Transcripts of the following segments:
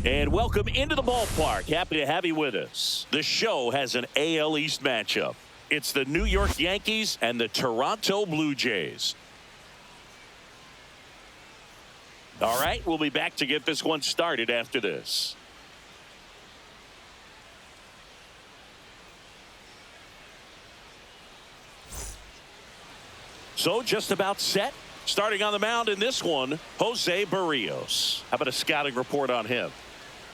And welcome into the ballpark. Happy to have you with us. The show has an AL East matchup. It's the New York Yankees and the Toronto Blue Jays. All right, we'll be back to get this one started after this. So just about set. Starting on the mound in this one, Jose Barrios. How about a scouting report on him?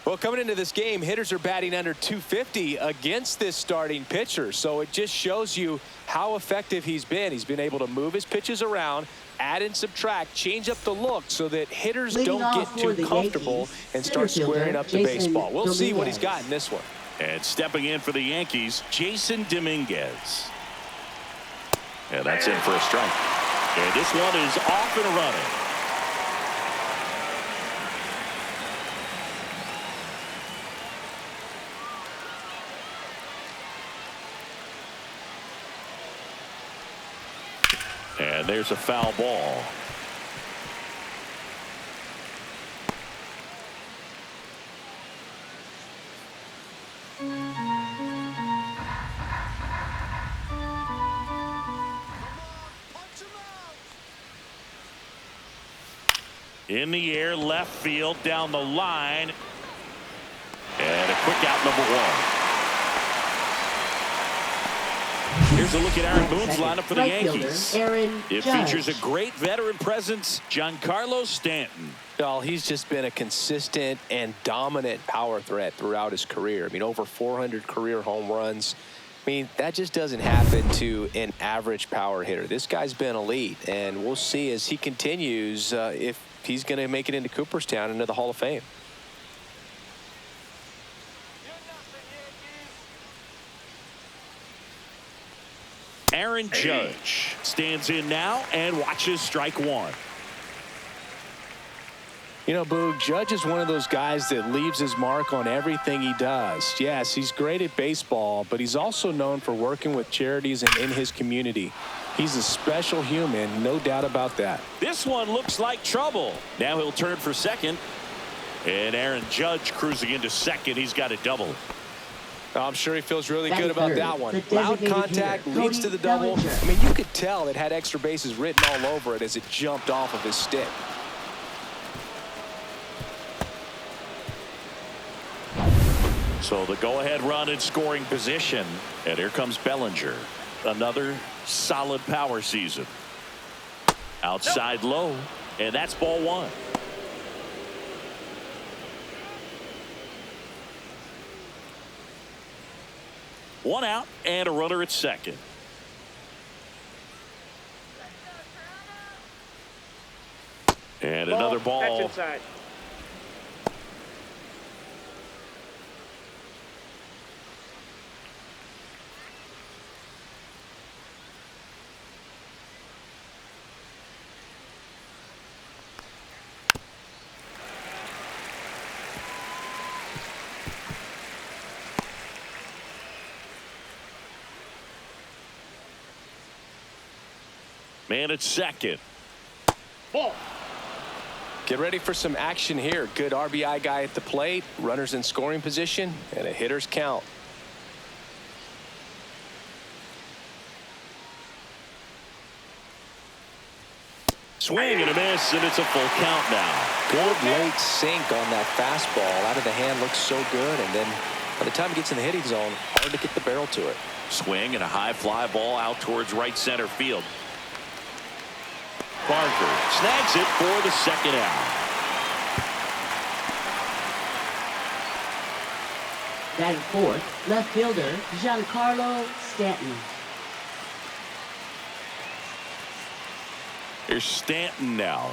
Well, coming into this game, hitters are batting under 250 against this starting pitcher. So it just shows you how effective he's been. He's been able to move his pitches around, add and subtract, change up the look so that hitters don't get too comfortable and start squaring up the baseball. We'll see what he's got in this one. And stepping in for the Yankees, Jason Dominguez. And that's in for a strike. And this one is off and running. And there's a foul ball. In the air, left field, down the line. And a quick out, number one. Here's a look at Aaron Boone's lineup for the Yankees. It features a great veteran presence, Giancarlo Stanton. Well, he's just been a consistent and dominant power threat throughout his career. I mean, over 400 career home runs. I mean, that just doesn't happen to an average power hitter. This guy's been elite, and we'll see as he continues if he's going to make it into Cooperstown, into the Hall of Fame. Aaron Judge stands in now and watches strike one. You know, Boog, Judge is one of those guys that leaves his mark on everything he does. Yes, he's great at baseball, but he's also known for working with charities and in his community. He's a special human, no doubt about that. This one looks like trouble. Now he'll turn for second. And Aaron Judge cruising into second. He's got a double. I'm sure he feels really good about that one. Loud contact leads to the double. I mean, you could tell it had extra bases written all over it as it jumped off of his stick. So the go-ahead run in scoring position. And here comes Bellinger. Another solid power season. Outside low. And that's ball one. One out and a runner at second. And another ball. Man at second. Ball. Get ready for some action here. Good RBI guy at the plate. Runners in scoring position and a hitter's count. Swing and a miss, and it's a full count now. Good late sink on that fastball. Out of the hand, looks so good, and then by the time it gets in the hitting zone, hard to get the barrel to it. Swing and a high fly ball out towards right center field. Parker snags it for the second out. Batting fourth, left fielder Giancarlo Stanton. Here's Stanton now.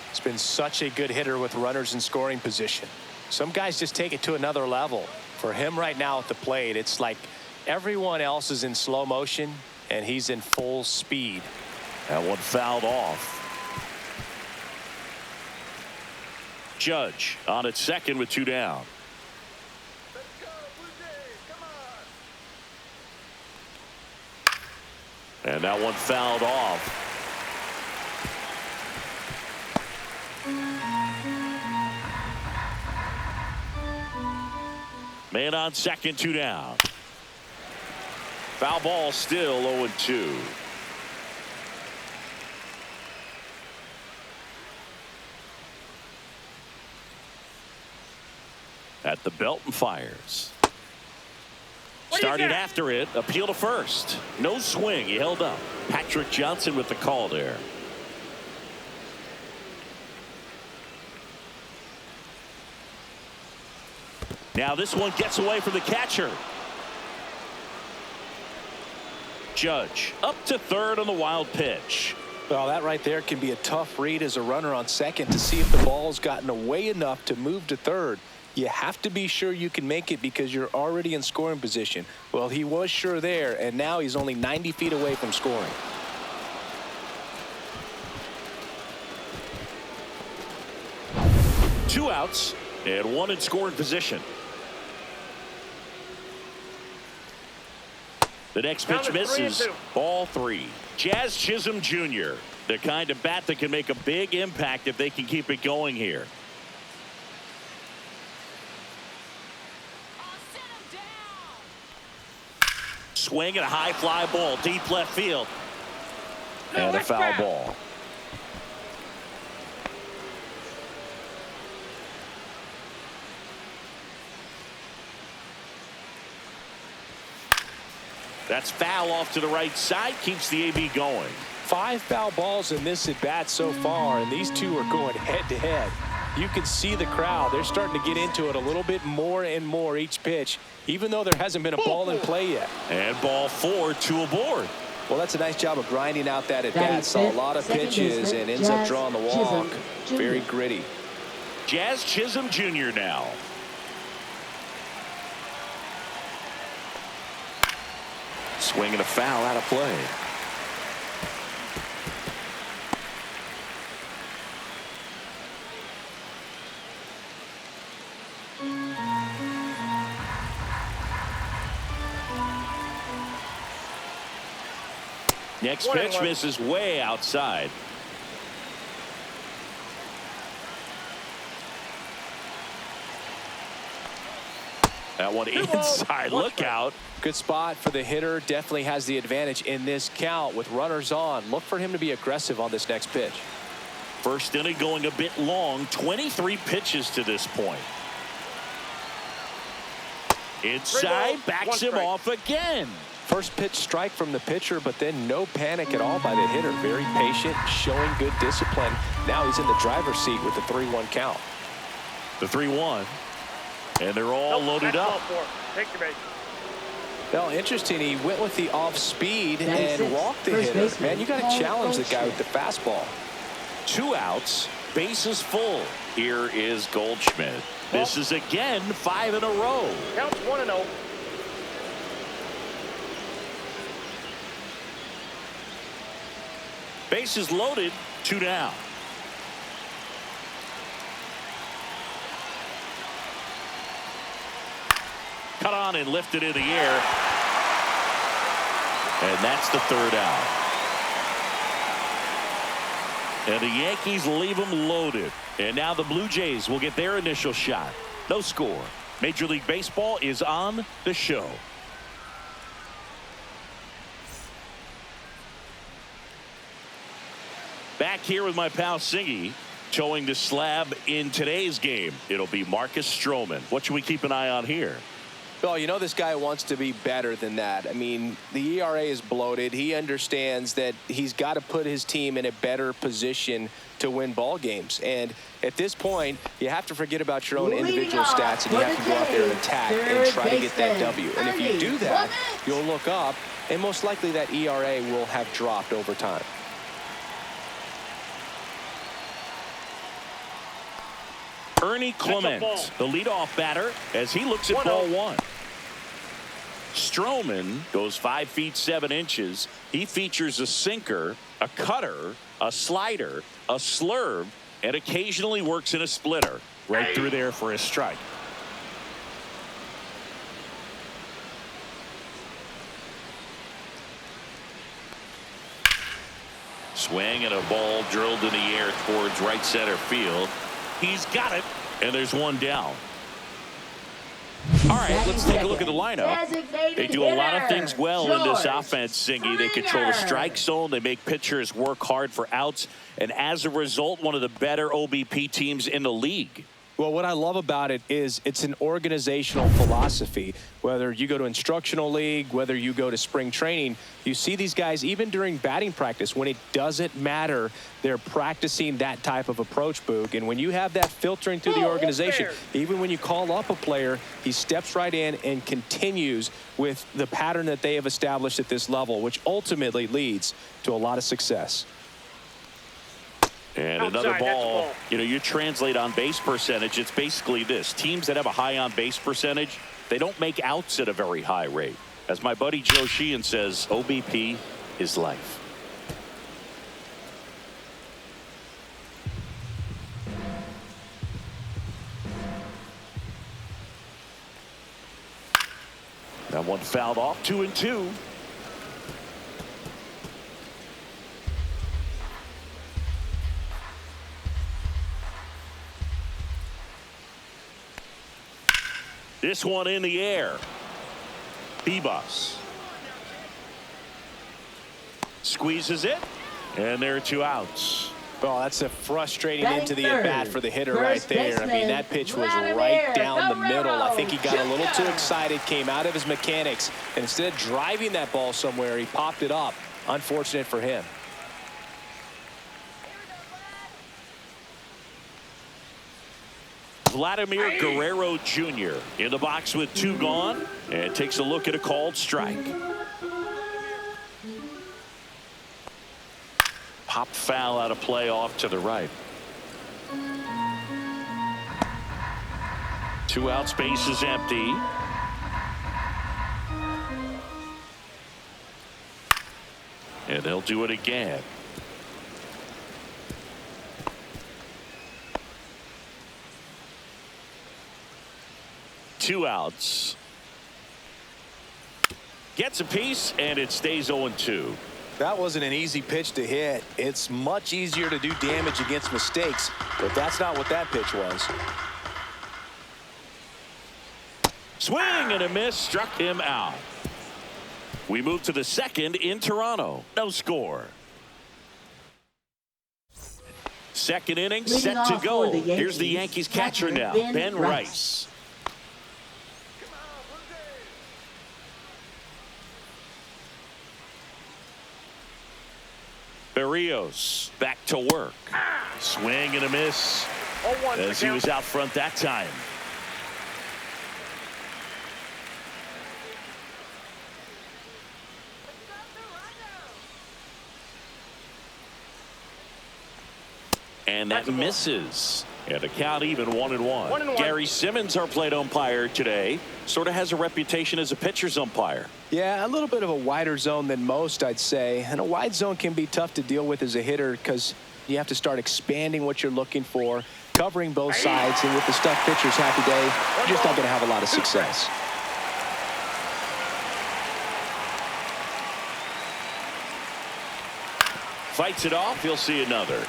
It's been such a good hitter with runners in scoring position. Some guys just take it to another level. For him right now at the plate, it's like everyone else is in slow motion and he's in full speed. That one fouled off. Judge on at second with two down. Let's go, Blue Jays, come on. And that one fouled off. Man on second, 2 down. Foul ball, still 0-2. At the belt and fires. Started after it. Appeal to first. No swing. He held up. Patrick Johnson with the call there. Now this one gets away from the catcher. Judge up to third on the wild pitch. Well, that right there can be a tough read as a runner on second to see if the ball's gotten away enough to move to third. You have to be sure you can make it because you're already in scoring position. Well, he was sure there, and now he's only 90 feet away from scoring. Two outs and one in scoring position. The next pitch misses. Ball 3. Jazz Chisholm Jr. The kind of bat that can make a big impact if they can keep it going here. Swing and a high fly ball deep left field. And a foul ball. That's foul off to the right side. Keeps the AB going. 5 foul balls in this at bat so far, and these two are going head to head. You can see the crowd. They're starting to get into it a little bit more and more each pitch, even though there hasn't been a ball in play yet. And ball 4, 2 aboard. Well, that's a nice job of grinding out that at bat. Saw a lot of pitches and ends up drawing the walk. Very gritty. Jazz Chisholm Jr. now. Swing and a foul out of play. Next pitch misses way outside. That one inside. Look out. Good spot for the hitter. Definitely has the advantage in this count with runners on. Look for him to be aggressive on this next pitch. First inning going a bit long. 23 pitches to this point. Inside, backs him off again. First pitch strike from the pitcher, but then no panic at all by the hitter. Very patient, showing good discipline. Now he's in the driver's seat with the 3-1 count. The 3-1. And they're all loaded up. Take your base. Well, interesting. He went with the off speed and walked the hitter. Man, you got to challenge the guy with the fastball. 2 outs, bases full. Here is Goldschmidt. This is again 5 in a row. Counts 1-0. Bases loaded, 2 down. Cut on and lifted in the air. And that's the 3rd out. And the Yankees leave them loaded. And now the Blue Jays will get their initial shot. No score. Major League Baseball is on the show. Back here with my pal Singy, towing the slab in today's game. It'll be Marcus Stroman. What should we keep an eye on here? Well, you know this guy wants to be better than that. I mean, the ERA is bloated. He understands that he's got to put his team in a better position to win ball games. And at this point, you have to forget about your own individual stats, and you have to go out there and attack and try to get that W. And if you do that, you'll look up, and most likely that ERA will have dropped over time. Ernie Clement, the leadoff batter, as he looks at ball 1. Stroman goes 5 feet 7 inches. He features a sinker, a cutter, a slider, a slurve, and occasionally works in a splitter. Right through there for a strike. Swing and a ball drilled in the air towards right center field. He's got it, and there's 1 down. All right, let's take a look at the lineup. They do a lot of things well in this offense, Singy. They control the strike zone. They make pitchers work hard for outs. And as a result, one of the better OBP teams in the league. Well, what I love about it is it's an organizational philosophy. Whether you go to instructional league, whether you go to spring training, you see these guys even during batting practice when it doesn't matter. They're practicing that type of approach, Boog. And when you have that filtering through the organization, even when you call up a player, he steps right in and continues with the pattern that they have established at this level, which ultimately leads to a lot of success. And another ball. You know, you translate on base percentage, it's basically this. Teams that have a high on base percentage, they don't make outs at a very high rate. As my buddy Joe Sheehan says, OBP is life. That one fouled off, 2-2. This one in the air. Bebos squeezes it, and there are 2 outs. Oh, that's a frustrating end to the at-bat for the hitter right there. I mean, that pitch was right down the middle. I think he got a little too excited, came out of his mechanics, and instead of driving that ball somewhere, he popped it up. Unfortunate for him. Vladimir Guerrero Jr. in the box with 2 gone, and takes a look at a called strike. Pop foul out of play off to the right. 2 outs, base is empty. And they'll do it again. Two outs. Gets a piece, and it stays 0-2. That wasn't an easy pitch to hit. It's much easier to do damage against mistakes, but that's not what that pitch was. Swing and a miss, struck him out. We move to the second in Toronto. No score. Second inning set to go. Here's the Yankees catcher now, Ben Rice. Berrios back to work. Swing and a miss as he was out front that time. And that misses. And the count even 1-1. Gary Simmons, our plate umpire today, sort of has a reputation as a pitcher's umpire. Yeah, a little bit of a wider zone than most, I'd say. And a wide zone can be tough to deal with as a hitter because you have to start expanding what you're looking for, covering both sides. And with the stuff pitchers have today, you're just not going to have a lot of success. Fights it off. You'll see another.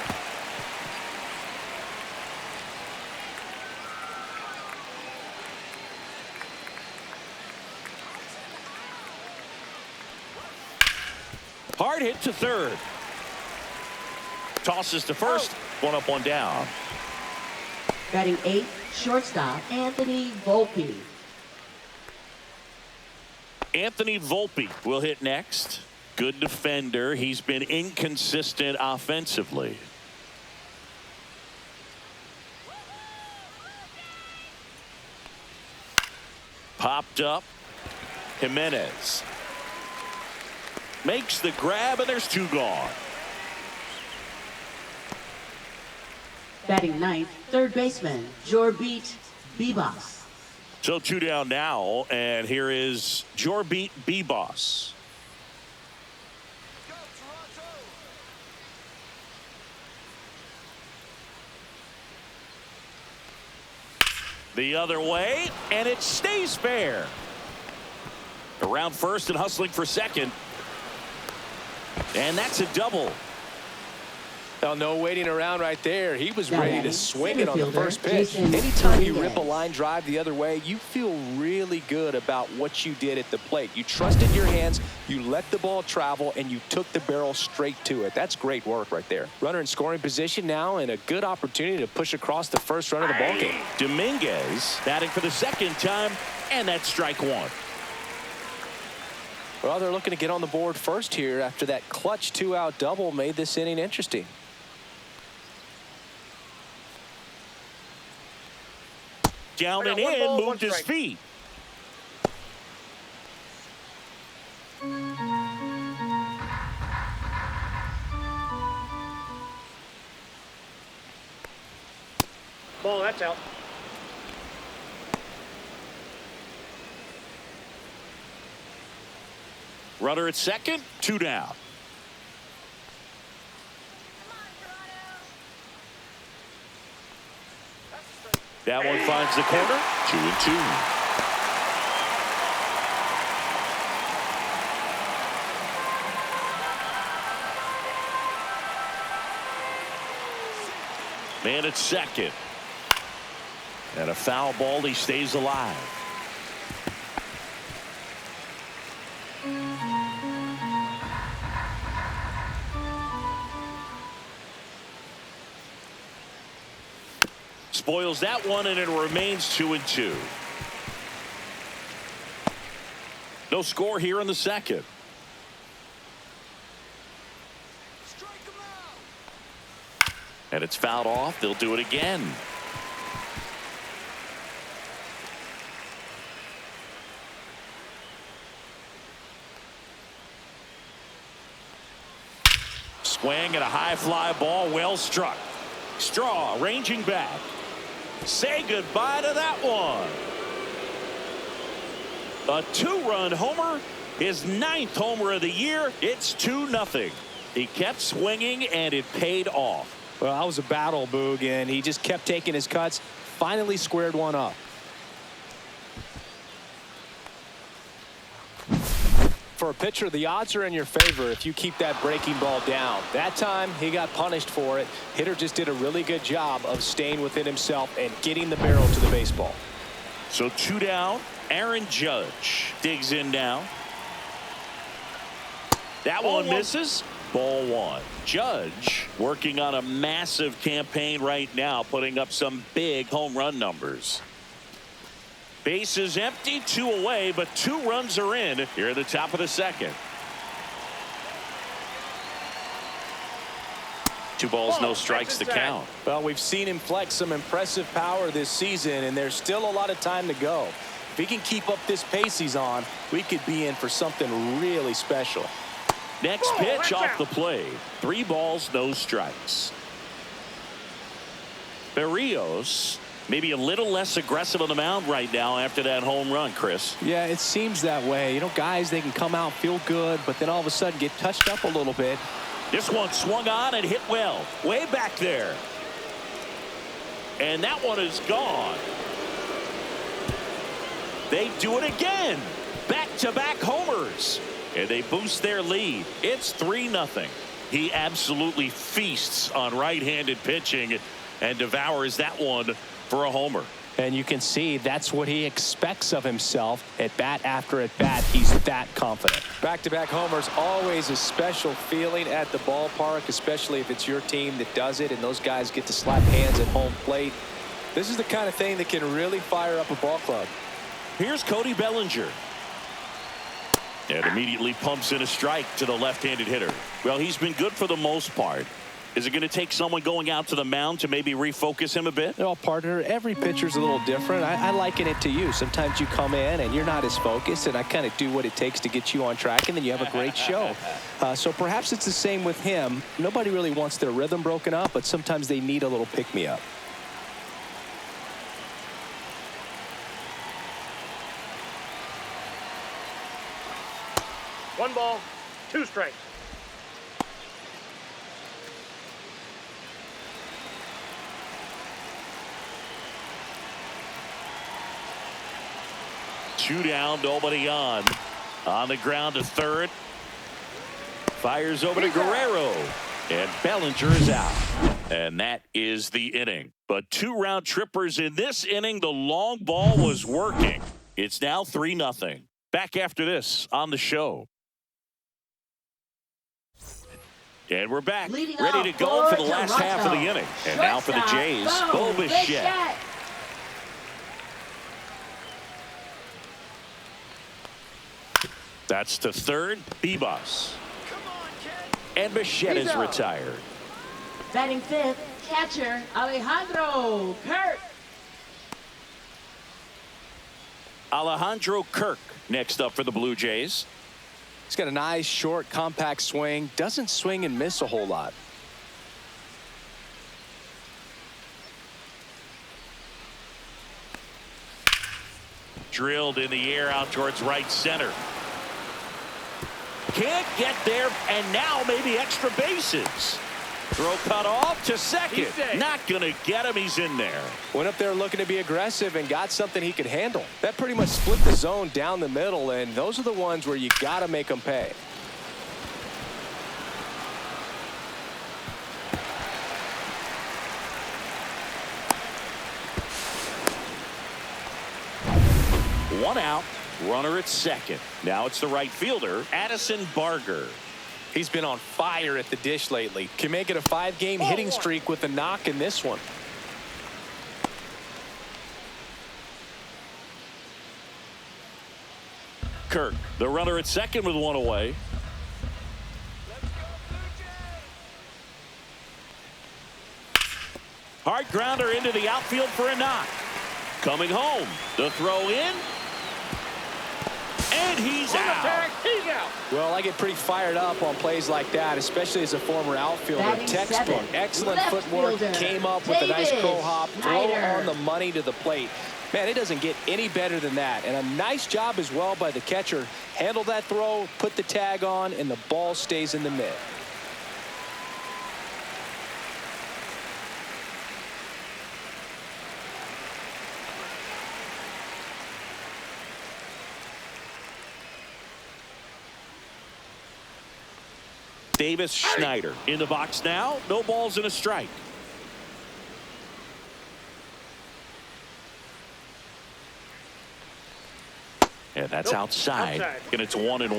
Hard hit to third. Tosses to first. One up, one down. Batting 8th, shortstop Anthony Volpe. Anthony Volpe will hit next. Good defender. He's been inconsistent offensively. Popped up. Jimenez makes the grab, and there's 2 gone. Batting 9th, third baseman Jorbit Bebos. So 2 down now, and here is Jorbit Bebos. The other way, and it stays fair. Around first and hustling for second. And that's a double. Well, no waiting around right there. He was ready to swing it on the first pitch. Jason Anytime you Dominguez. rip a line drive the other way, you feel really good about what you did at the plate. You trusted your hands, you let the ball travel, and you took the barrel straight to it. That's great work right there. Runner in scoring position now, and a good opportunity to push across the first run of the ballgame. Dominguez batting for the second time, and that's strike one. Well, they're looking to get on the board first here after that clutch two-out double made this inning interesting. Down and in, moved his feet. Ball, that's out. Runner at second, 2 down. That one finds the corner, 2-2. Man at second. And a foul ball, he stays alive. Spoils that one, and it remains 2-2. No score here in the second. And it's fouled off. They'll do it again. Swing and a high fly ball, well struck. Straw ranging back. Say goodbye to that one. A 2-run homer, his 9th homer of the year. It's 2-0. He kept swinging, and it paid off. Well, that was a battle, Boog, and he just kept taking his cuts. Finally squared one up. For a pitcher, the odds are in your favor if you keep that breaking ball down. That time, he got punished for it. Hitter just did a really good job of staying within himself and getting the barrel to the baseball. So 2 down. Aaron Judge digs in now. That one misses. Ball 1. Judge working on a massive campaign right now, putting up some big home run numbers. Bases empty, 2 away, but 2 runs are in here at the top of the second. 2 balls, no strikes to count. Well, we've seen him flex some impressive power this season, and there's still a lot of time to go. If he can keep up this pace he's on, we could be in for something really special. Next pitch off the plate. 3 balls, no strikes. Berrios maybe a little less aggressive on the mound right now after that home run, Chris. Yeah, it seems that way. You know, guys, they can come out, feel good, but then all of a sudden get touched up a little bit. This one swung on and hit well. Way back there. And that one is gone. They do it again. Back-to-back homers. And they boost their lead. It's 3-0. He absolutely feasts on right-handed pitching and devours that one for a homer. And you can see that's what he expects of himself at bat after at bat. He's that confident. Back-to-back homers, always a special feeling at the ballpark, especially if it's your team that does it and those guys get to slap hands at home plate. This is the kind of thing that can really fire up a ball club. Here's Cody Bellinger. And immediately pumps in a strike to the left-handed hitter. Well, he's been good for the most part. Is it going to take someone going out to the mound to maybe refocus him a bit? Well, partner, every pitcher's a little different. I liken it to you. Sometimes you come in and you're not as focused, and I kind of do what it takes to get you on track, and then you have a great show. So perhaps it's the same with him. Nobody really wants their rhythm broken up, but sometimes they need a little pick-me-up. One ball, 2 strikes. Two down, nobody on. On the ground to third. Fires over to Guerrero. And Bellinger is out. And that is the inning. But 2 round trippers in this inning. The long ball was working. It's now 3-0. Back after this on the show. And we're back, Leading ready to go for the last half of the inning. And now for the Jays, Bo Bichette. That's to third, Bibas. And Bichette is retired. Batting fifth, catcher Alejandro Kirk. Alejandro Kirk next up for the Blue Jays. He's got a nice, short, compact swing. Doesn't swing and miss a whole lot. Drilled in the air out towards right center. Can't get there, and now maybe extra bases. Throw cut off to second. Not going to get him. He's in there. Went up there looking to be aggressive and got something he could handle. That pretty much split the zone down the middle, and those are the ones where you got to make them pay. One out, runner at second. Now it's the right fielder, Addison Barger. He's been on fire at the dish lately. Can make it a 5-game hitting streak with a knock in this one. Kirk, the runner at second with 1 away. Hard grounder into the outfield for a knock. Coming home, the throw in. And he's out. He's out. Well, I get pretty fired up on plays like that, especially as a former outfielder. Batting Textbook, seventh, excellent left footwork, fielder, came up with a nice Davis crow hop, throw Snyder. on the money to the plate. Man, it doesn't get any better than that. And a nice job as well by the catcher. Handle that throw, put the tag on, and the ball stays in the mitt. Davis Schneider in the box now. No balls and a strike. And that's outside. And it's 1-1.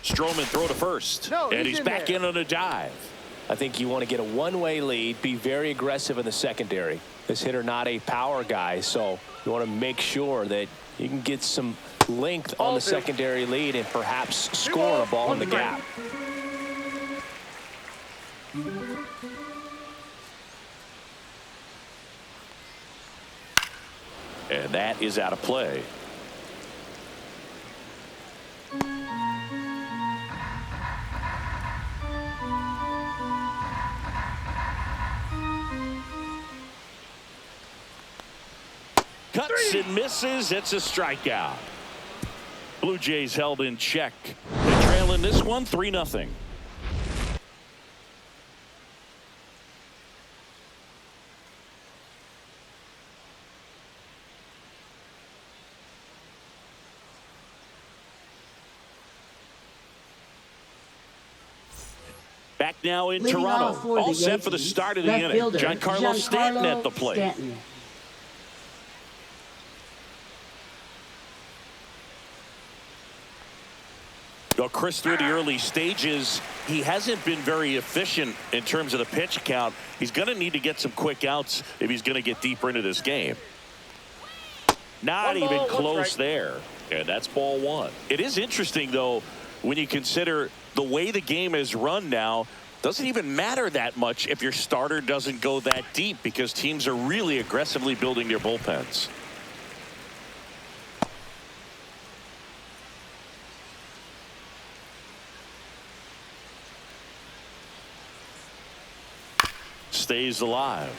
Stroman throw to first. And he's back in on a dive. I think you want to get a one-way lead, be very aggressive in the secondary. This hitter not a power guy, so you want to make sure that you can get some length on the secondary lead and perhaps score a ball in the gap. And that is out of play. Cuts and misses. It's a strikeout. Blue Jays held in check. They trail in this one 3-0. Back now in Leading Toronto. off for All the set for the Yankees, start of the left inning. fielder, Giancarlo Stanton at the plate. Stanton. Well, Chris, through the early stages, he hasn't been very efficient in terms of the pitch count. He's going to need to get some quick outs if he's going to get deeper into this game. Not even close there. And that's ball 1. It is interesting, though, when you consider the way the game is run now. Doesn't even matter that much if your starter doesn't go that deep, because teams are really aggressively building their bullpens. Stays alive.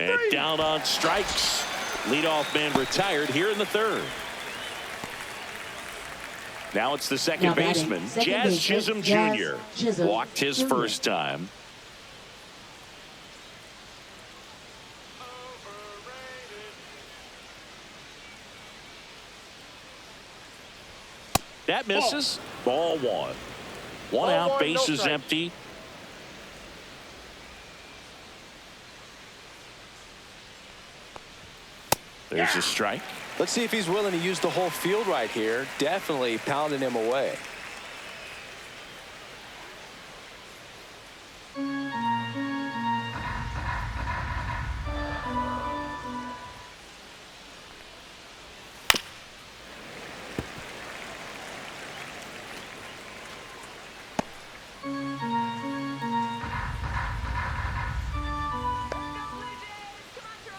And down on strikes. Leadoff man retired here in the third. Now it's the second baseman, Jazz Chisholm Jr. Walked his first time. That misses. Ball one. One out, bases empty. There's a strike. Let's see if he's willing to use the whole field right here. Definitely pounding him away.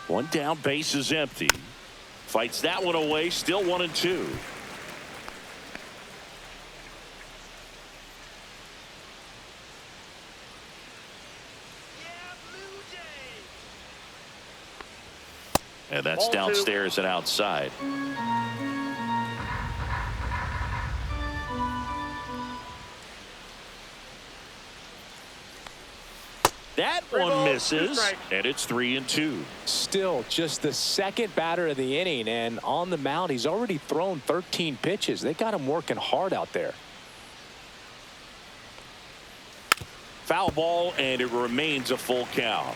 One down, base is empty. Fights that one away, still 1-2. And that's downstairs and outside. That one misses, and it's 3-2. Still just the second batter of the inning, and on the mound, he's already thrown 13 pitches. They got him working hard out there. Foul ball, and it remains a full count.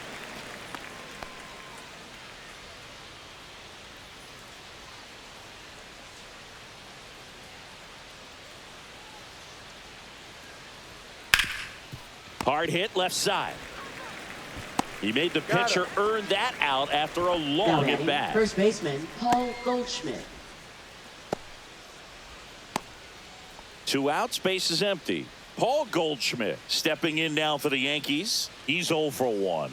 Hard hit left side. He made the pitcher earn that out after a long at bat. First baseman Paul Goldschmidt. 2 outs, base is empty. Paul Goldschmidt stepping in now for the Yankees. He's 0 for 1.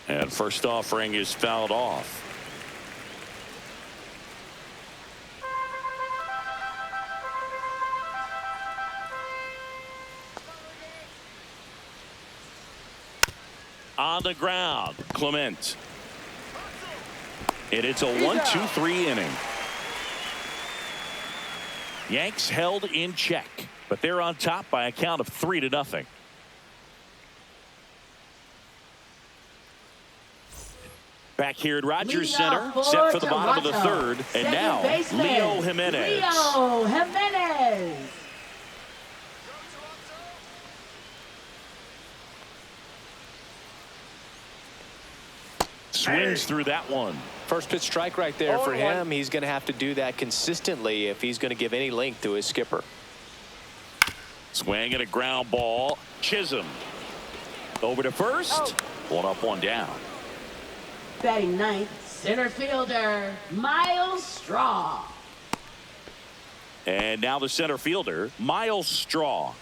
And first offering is fouled off. On the ground, Clement. And it's a 1-2-3 inning. Yanks held in check, but they're on top by a count of 3-0. Back here at Rogers Center, set for the bottom of the third, and now Leo Jimenez. Leo Jimenez. Swings through that one. First pitch strike right there for him. He's going to have to do that consistently if he's going to give any length to his skipper. Swing and a ground ball. Chisholm over to first. One up, one down. Batting ninth, center fielder Miles Straw. And now the center fielder, Miles Straw.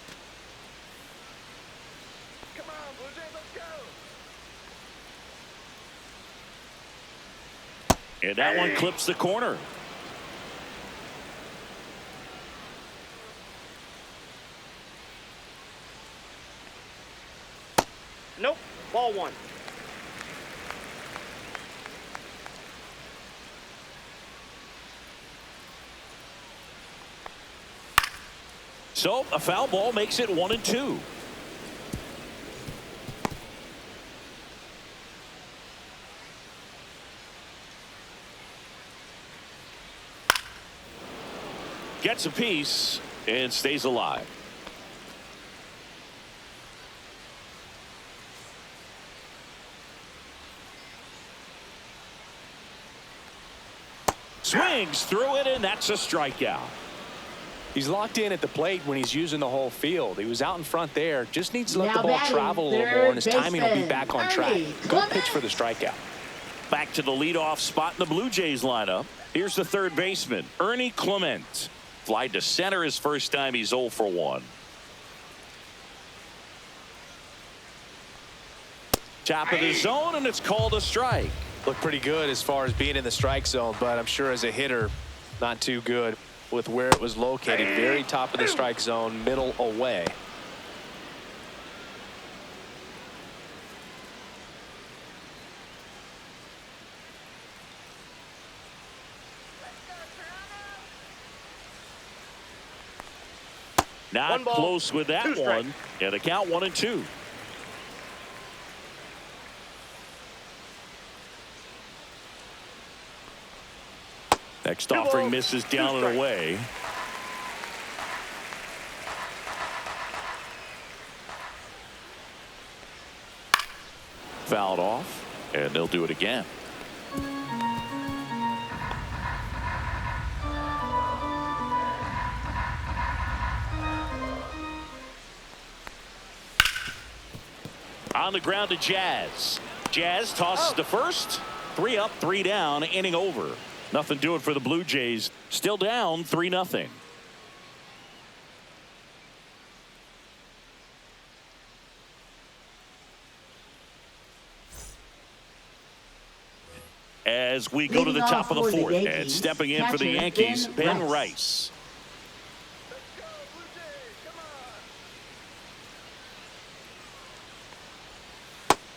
And that one clips the corner. Nope. Ball one. So a foul ball makes it 1-2. Gets a piece and stays alive. Swings through it, and that's a strikeout. He's locked in at the plate when he's using the whole field. He was out in front there. Just needs to let the ball travel a little more, and his timing will be back on track. Good pitch for the strikeout. Back to the leadoff spot in the Blue Jays lineup. Here's the third baseman, Ernie Clement. Fly to center his first time. He's 0 for 1. Top of the zone, and it's called a strike. Looked pretty good as far as being in the strike zone, but I'm sure as a hitter, not too good with where it was located. Very top of the strike zone, middle away. Not One ball, close with that two strikes. one. And the count 1-2. Next Two offering balls, misses two down and strikes. away. Fouled off, and they'll do it again. On the ground to Jazz. Jazz tosses to first. 3 up, 3 down, inning over. Nothing doing for the Blue Jays. Still down 3-0. As we go to the Leading top off of the for the fourth, and Yankees, stepping in for the catcher Yankees, Ben Ben Rice. Rice.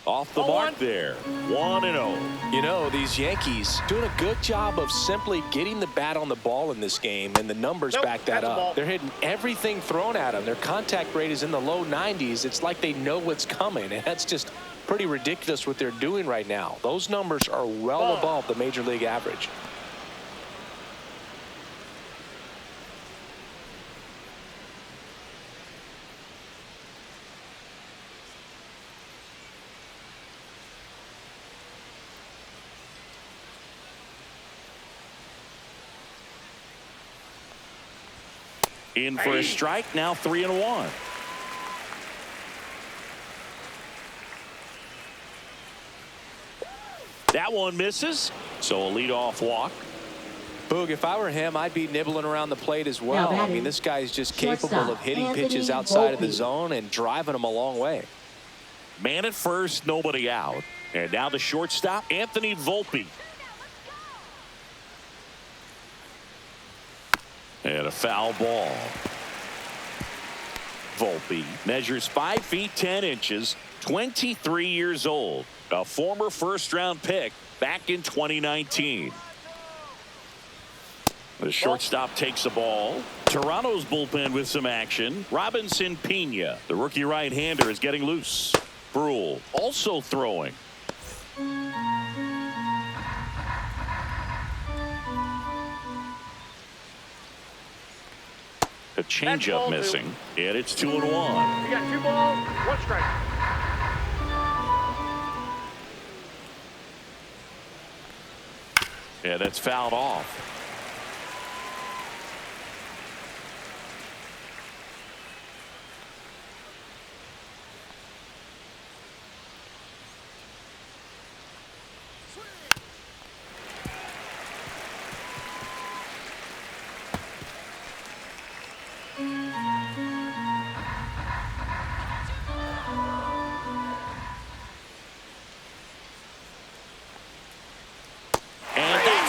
Off the mark there. 1-0. You know, these Yankees doing a good job of simply getting the bat on the ball in this game, and the numbers Nope, back that that's a ball. up. They're hitting everything thrown at them. Their contact rate is in the low 90s. It's like they know what's coming, and that's just pretty ridiculous what they're doing right now. Those numbers are well Ball. above the major league average. In for a strike, now 3-1. That one misses, so a leadoff walk. Boog, if I were him, I'd be nibbling around the plate as well. I batting, mean, this guy's just shortstop, capable of hitting Anthony pitches outside of the Volpe. zone and driving them a long way. Man at first, nobody out. And now the shortstop, Anthony Volpe. And a foul ball. Volpe measures 5 feet 10 inches, 23 years old, a former first-round pick back in 2019. The shortstop takes the ball. Toronto's bullpen with some action. Robinson Pena, the rookie right-hander, is getting loose. Brule also throwing. A changeup ball missing, and it's 2-1. You got 2 balls, 1 strike. And that's fouled off.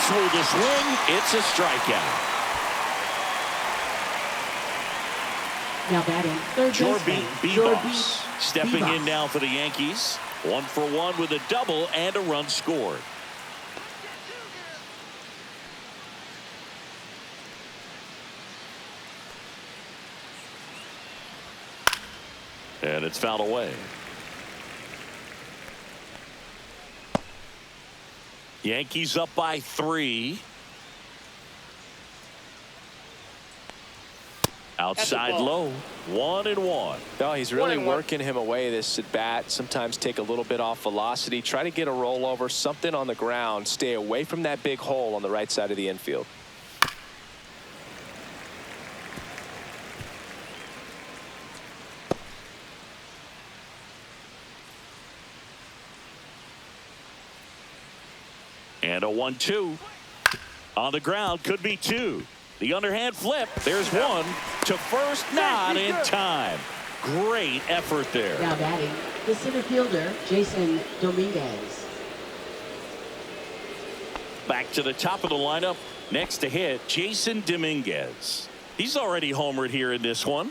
With the swing, it's a strikeout. Now batting, third baseman, Vivos stepping in Vivos. now for the Yankees. 1 for 1 with a double and a run scored. And it's fouled away. Yankees up by 3. Outside ball. low, 1-1. No, he's really 1-1. working him away, this at bat. Sometimes take a little bit off velocity. Try to get a rollover, something on the ground. Stay away from that big hole on the right side of the infield. And a 1-2. On the ground, could be 2. The underhand flip. There's 1 to first, not in time. Great effort there. Now batting, the center fielder, Jason Dominguez. Back to the top of the lineup. Next to hit, Jason Dominguez. He's already homered here in this one.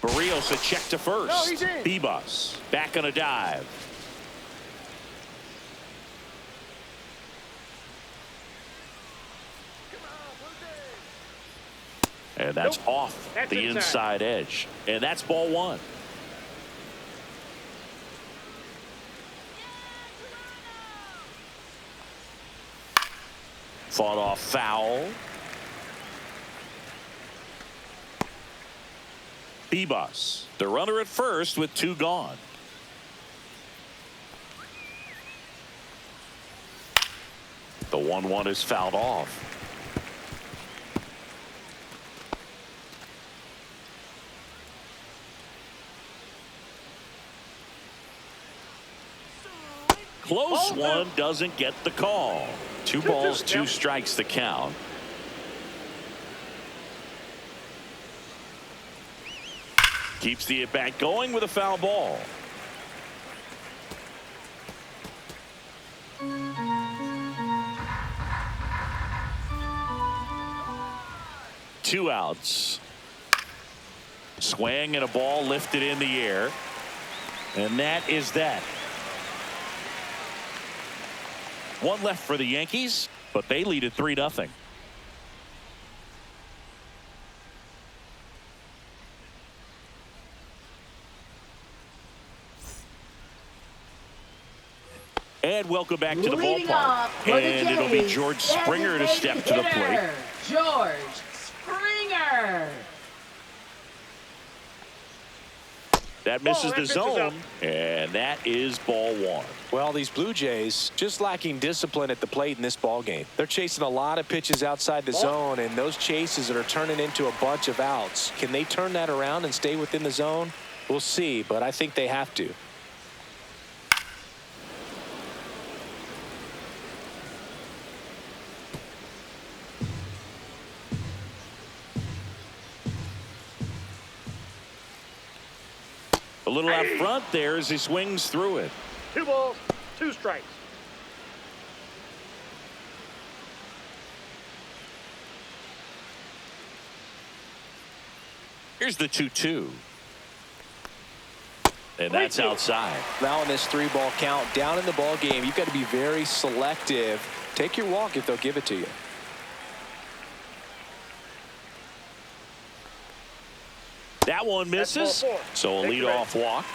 Barrios a check to first. No, he's in. Vivos back on a dive. And that's off That's the inside edge. And that's ball one. Fought off foul. Bebus, the runner at first with two gone. The 1-1 is fouled off. Close one, doesn't get the call. 2 balls, 2 strikes the count. Keeps the at-bat going with a foul ball. Two outs. Swing and a ball lifted in the air. And that is that. One left for the Yankees, but they lead at 3-0. And welcome back to the ballpark. And it'll be George Springer to step to the plate. George Springer. That misses the zone, and that is ball one. Well, these Blue Jays just lacking discipline at the plate in this ball game. They're chasing a lot of pitches outside the zone, and those chases are turning into a bunch of outs. Can they turn that around and stay within the zone? We'll see, but I think they have to. A little out front there as he swings through it. 2 balls, 2 strikes. Here's the 2-2. And that's outside. Now in this 3-ball count, down in the ball game, you've got to be very selective. Take your walk if they'll give it to you. That one misses, so a leadoff walk.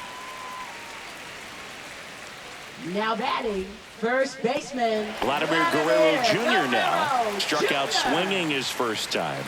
Now batting, first baseman Vladimir Guerrero Jr. now struck out swinging his first time.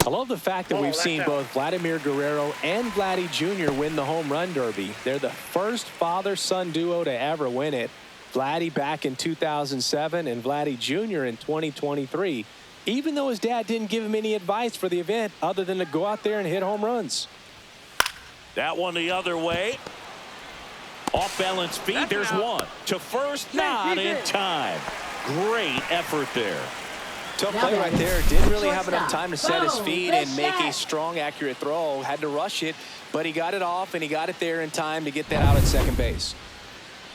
I love the fact that we've seen both Vladimir Guerrero and Vladdy Jr. win the home run derby. They're the first father-son duo to ever win it. Vladdy back in 2007 and Vladdy Jr. in 2023, even though his dad didn't give him any advice for the event other than to go out there and hit home runs. That one the other way. Off balance feet. There's one. To first, not in time. Great effort there. Tough play right there. Didn't really have enough time to set his feet and make a strong, accurate throw. Had to rush it, but he got it off and he got it there in time to get that out at second base.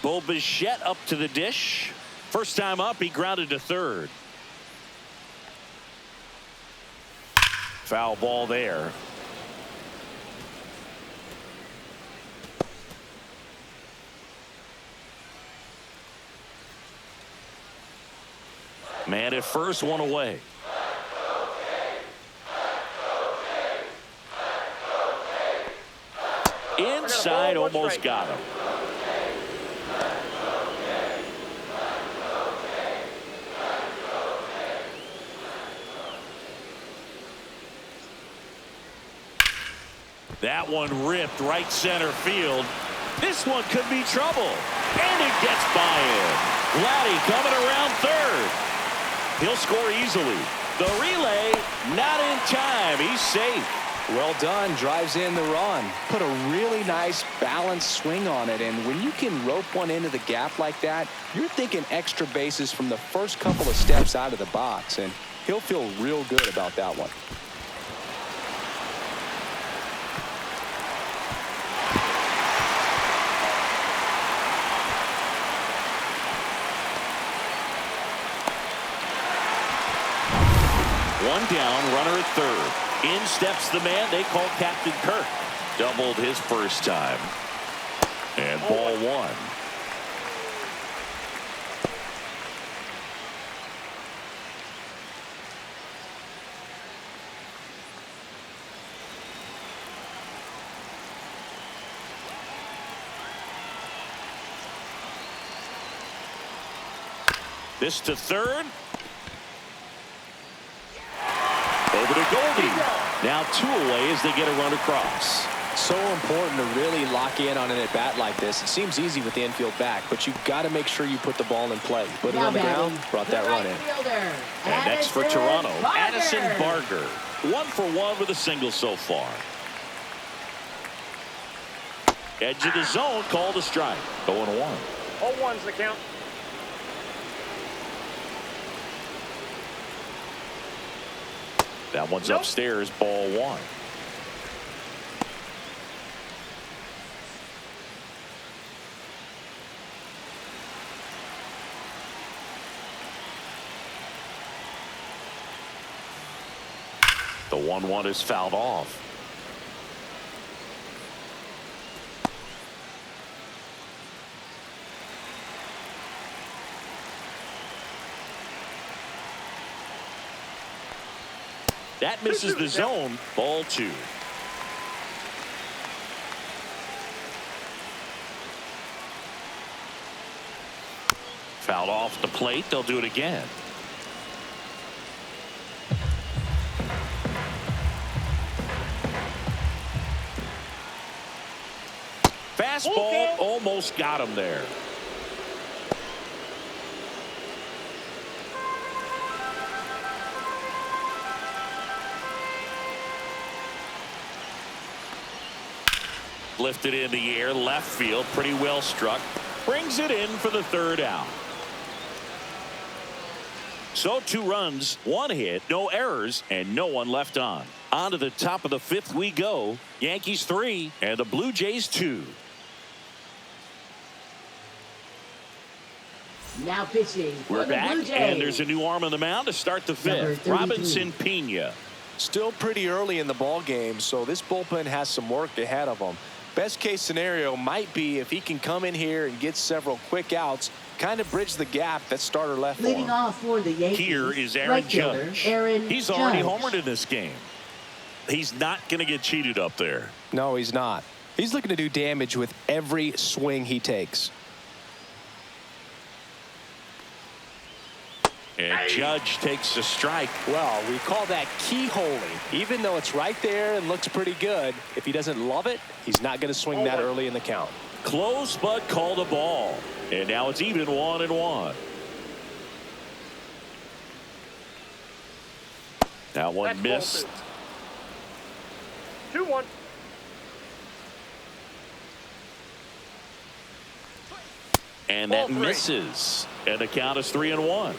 Bo Bichette up to the dish. First time up, he grounded to third. Foul ball there. Man at first, one away. Inside, almost got him. That one ripped right center field. This one could be trouble. And it gets by him. Vladdy coming around third. He'll score easily. The relay, not in time. He's safe. Well done. Drives in the run. Put a really nice balanced swing on it. And when you can rope one into the gap like that, you're thinking extra bases from the first couple of steps out of the box. And he'll feel real good about that one. One down, runner at third. In steps the man they call Captain Kirk. Doubled his first time. And ball one. This to third. Over to Goldie. Now 2 away as they get a run across. So important to really lock in on an at-bat like this. It seems easy with the infield back, but you've got to make sure you put the ball in play. Put it on the ground, brought that run in. And next for Toronto, Addison Barger. 1 for 1 with a single so far. Edge of the zone, called a strike. 0-1. 0-1's the count. That one's upstairs, ball 1. The 1-1 is fouled off. That misses the zone. Ball 2. Fouled off the plate. They'll do it again. Fastball almost got him there. Lifted in the air, left field, pretty well struck. Brings it in for the 3rd out. So 2 runs, 1 hit, no errors, and no one left on. On to the top of the 5th we go. Yankees 3 and the Blue Jays 2. Now pitching. We're back, and there's a new arm on the mound to start the 5th. Robinson Pena. Still pretty early in the ball game, so this bullpen has some work ahead of them. Best case scenario might be if he can come in here and get several quick outs, kind of bridge the gap that starter left for him. Leading off for the Yankees. Here is Aaron Judge. He's already homered in this game. He's not going to get cheated up there. No, he's not. He's looking to do damage with every swing he takes. And Judge takes a strike. Well, we call that keyholing. Even though it's right there and looks pretty good, if he doesn't love it, he's not going to swing that early in the count. Close, but called a ball. And now it's even 1-1. That one missed. 2-1. And that misses. And the count is 3-1.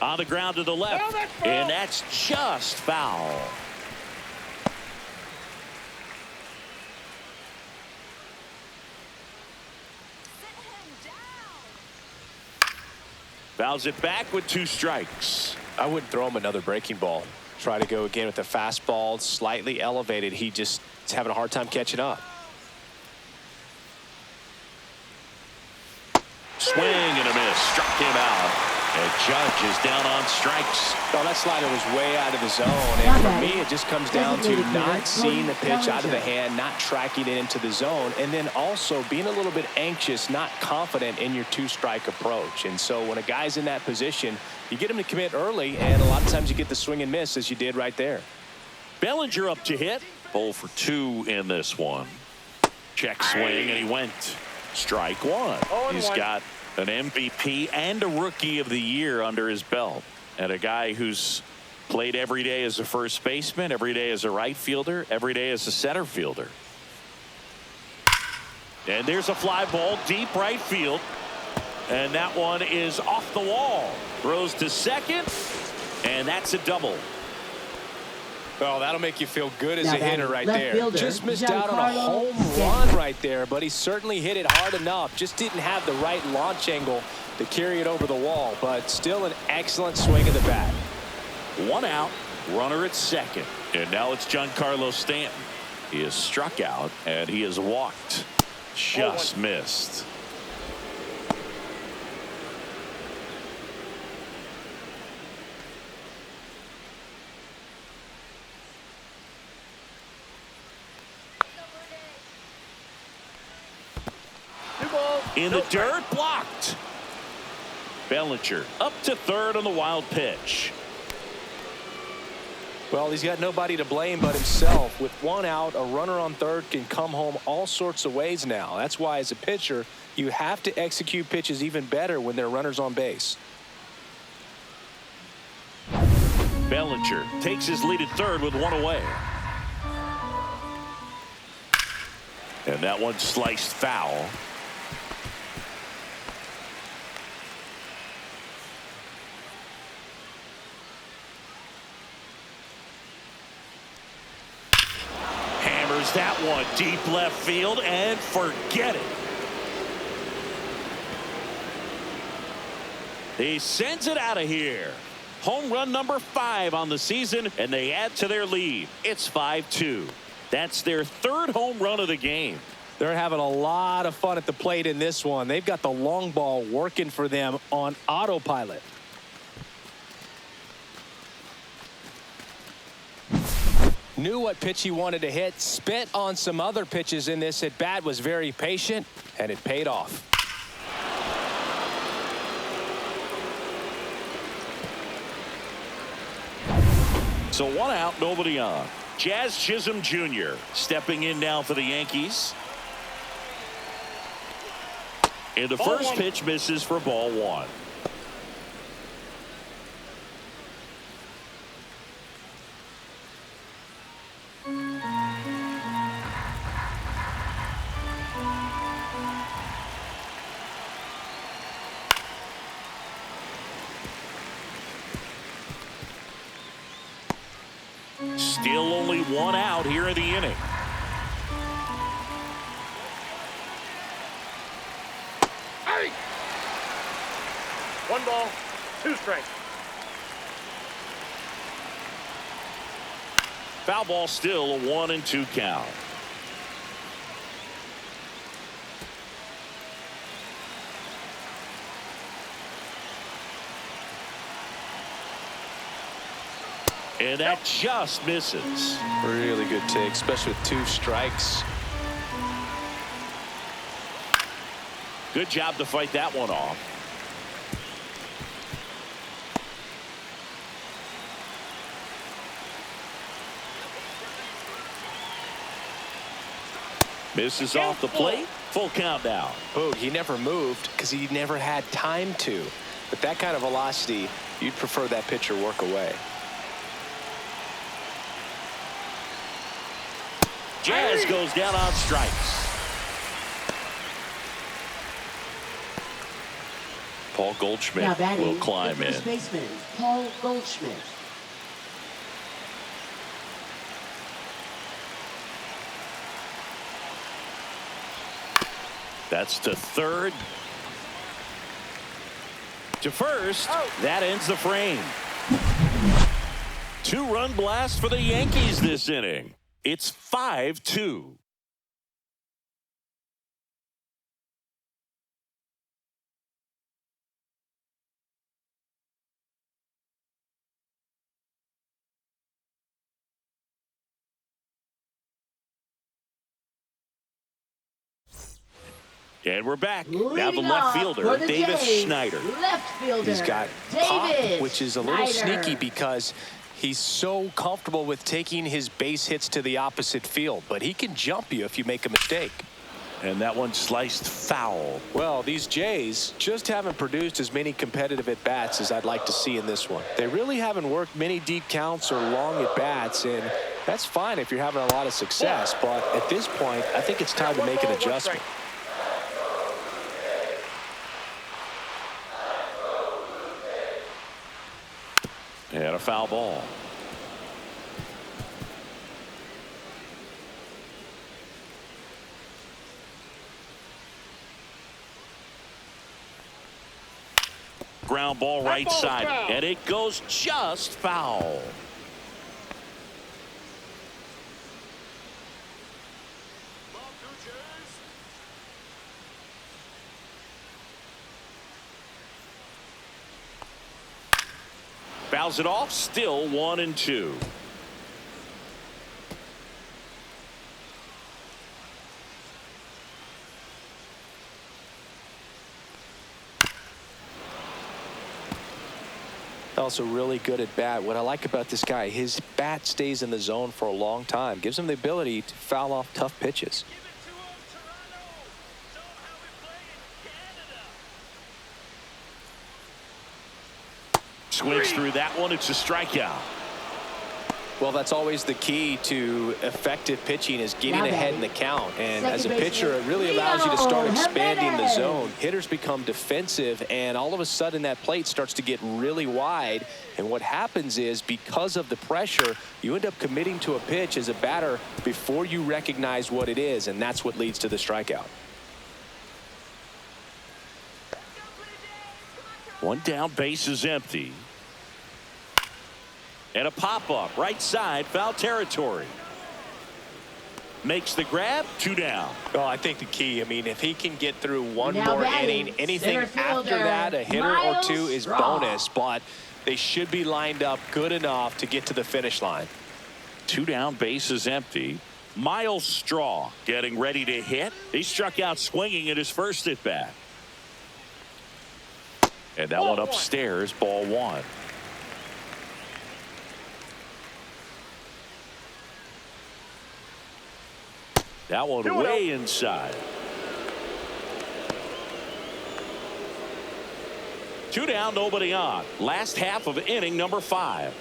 On the ground to the left, and that's just foul. Fouls it back with 2 strikes. I wouldn't throw him another breaking ball. Try to go again with the fastball, slightly elevated. He just is having a hard time catching up. Swing and a miss. Struck him out. And Judge is down on strikes. Well, that slider was way out of the zone. And for me, it just comes down to not seeing the pitch out of the hand, not tracking it into the zone, and then also being a little bit anxious, not confident in your 2-strike approach. And so when a guy's in that position, you get him to commit early, and a lot of times you get the swing and miss, as you did right there. Bellinger up to hit. 0 for 2 in this one. Check swing, and he went. Strike 1. He's got an MVP and a Rookie of the Year under his belt, and a guy who's played every day as a first baseman, every day as a right fielder, every day as a center fielder. And there's a fly ball deep right field, and that one is off the wall. Throws to second, and that's a double. Well, that'll make you feel good as a hitter right there. Fielder, just missed out on a home run right there, but he certainly hit it hard enough. Just didn't have the right launch angle to carry it over the wall, but still an excellent swing of the bat. 1 out, runner at second, and now it's Giancarlo Stanton. He is struck out, and he is walked. Just missed. In the dirt, blocked. Bellinger up to third on the wild pitch. Well, he's got nobody to blame but himself. With one out, a runner on third can come home all sorts of ways now. That's why, as a pitcher, you have to execute pitches even better when there are runners on base. Bellinger takes his lead at third with one away. And that one sliced foul. Hammers that one deep left field and forget it. He sends it out of here. Home run number 5 on the season, and they add to their lead. It's 5-2. That's their third home run of the game. They're having a lot of fun at the plate in this one. They've got the long ball working for them on autopilot. Knew what pitch he wanted to hit, spent on some other pitches in this at bat, was very patient, and it paid off. So 1 out, nobody on. Jazz Chisholm Jr. stepping in now for the Yankees. And the first pitch misses for ball 1. Still only 1 out here in the inning. Hey! 1 ball, 2 strikes. Foul ball, still a 1-2 count. And that just misses. Really good take, especially with 2 strikes. Good job to fight that one off. Misses off the plate. Full count now. Oh, he never moved because he never had time to. But that kind of velocity, you'd prefer that pitcher work away. Jazz goes down on strikes. Paul Now Goldschmidt batting, will climb the in. first baseman, Paul Goldschmidt. That's to third. To first. That ends the frame. 2-run blast for the Yankees this inning. It's 5-2. And we're back. Now the left fielder, Davis Schneider. Left fielder, He's got pop, which is a little sneaky because he's so comfortable with taking his base hits to the opposite field. But he can jump you if you make a mistake. And that one sliced foul. Well, these Jays just haven't produced as many competitive at-bats as I'd like to see in this one. They really haven't worked many deep counts or long at-bats, and that's fine if you're having a lot of success. But at this point, I think it's time to make an adjustment. And a foul ball. Ground ball right side, and it goes just foul. Fouls it off, still 1-2. Also really good at bat. What I like about this guy, his bat stays in the zone for a long time. Gives him the ability to foul off tough pitches. Swings through that one. It's a strikeout. Well, that's always the key to effective pitching, is getting ahead in the count. And as a pitcher, it really allows you to start expanding the zone. Hitters become defensive, and all of a sudden that plate starts to get really wide. And what happens is, because of the pressure, you end up committing to a pitch as a batter before you recognize what it is, and that's what leads to the strikeout. One down, base is empty. And a pop-up, right side, foul territory. Makes the grab, 2 down. Well, I think the key, I mean, if he can get through one Now more batting, inning, anything center after fielder, that, a hitter or Miles two is Straw. bonus, but they should be lined up good enough to get to the finish line. 2 down, base is empty. Miles Straw getting ready to hit. He struck out swinging at his first at bat. And that one upstairs, ball 1. That one way inside. 2 down, nobody on. Last half of inning number 5.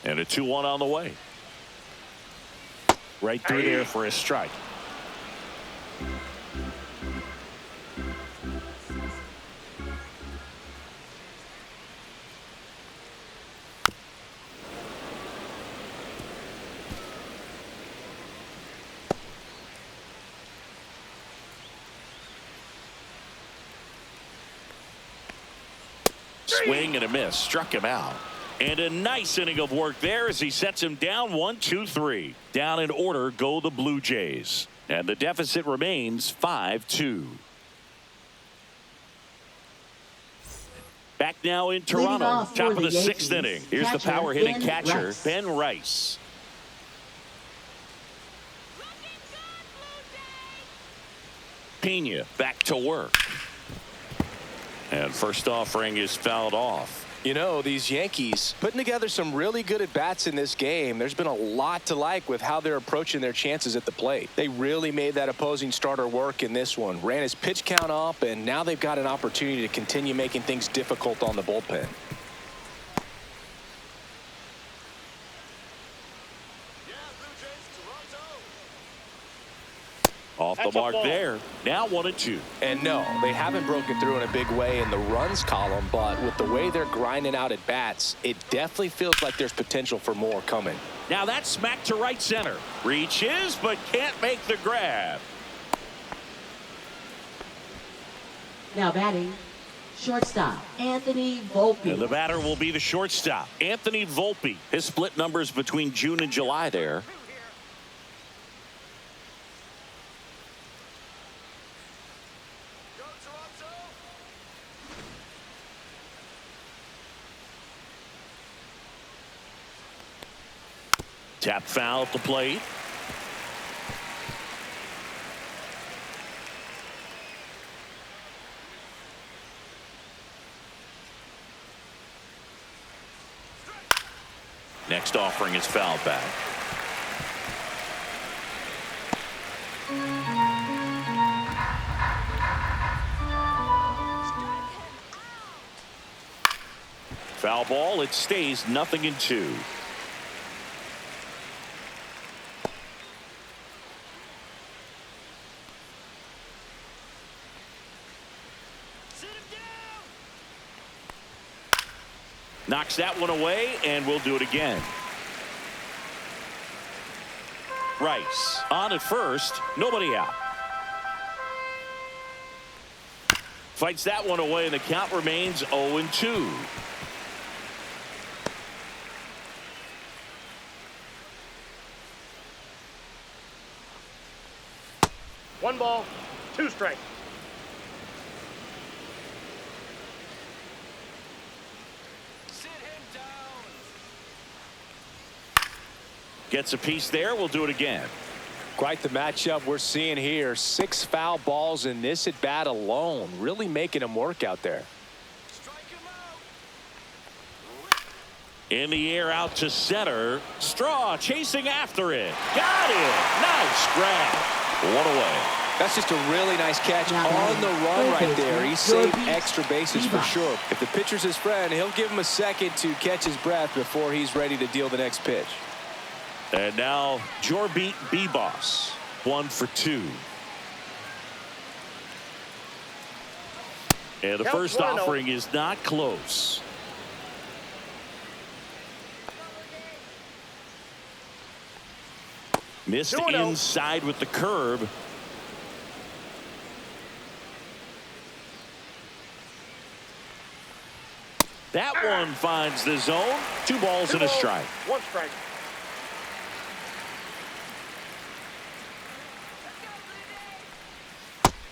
And a 2-1 on the way. Right through there for a strike. Swing and a miss. Struck him out. And a nice inning of work there as he sets him down 1-2-3. Down in order go the Blue Jays. And the deficit remains 5-2. Back now in Toronto. Top of the 6th inning. Here's the power hitting catcher, Ben Rice. Pena back to work. And first offering is fouled off. You know, these Yankees putting together some really good at-bats in this game. There's been a lot to like with how they're approaching their chances at the plate. They really made that opposing starter work in this one. Ran his pitch count up, and now they've got an opportunity to continue making things difficult on the bullpen. Off the mark there. Now 1-2. And no, they haven't broken through in a big way in the runs column, but with the way they're grinding out at bats, it definitely feels like there's potential for more coming. Now that's smacked to right center. Reaches, but can't make the grab. Now batting, shortstop, Anthony Volpe. And the batter will be the shortstop, Anthony Volpe. His split numbers between June and July there. Tap foul at the plate. Next offering is fouled back. Foul ball. It stays 0-2. Knocks that one away, and we'll do it again. Rice on at first, nobody out. Fights that one away, and the count remains 0-2. One ball, 2 strikes. Gets a piece there. We'll do it again. Quite the matchup we're seeing here. 6 foul balls in this at bat alone. Really making him work out there. In the air out to center. Straw chasing after it. Got it. Nice grab. One away. That's just a really nice catch on the run right there. He saved extra bases for sure. If the pitcher's his friend, he'll give him a second to catch his breath before he's ready to deal the next pitch. And now Jorbeat B-Boss. 1 for 2. And the first offering is not close. Missed inside with the curve. That one finds the zone. 2 balls and a strike. 1 strike.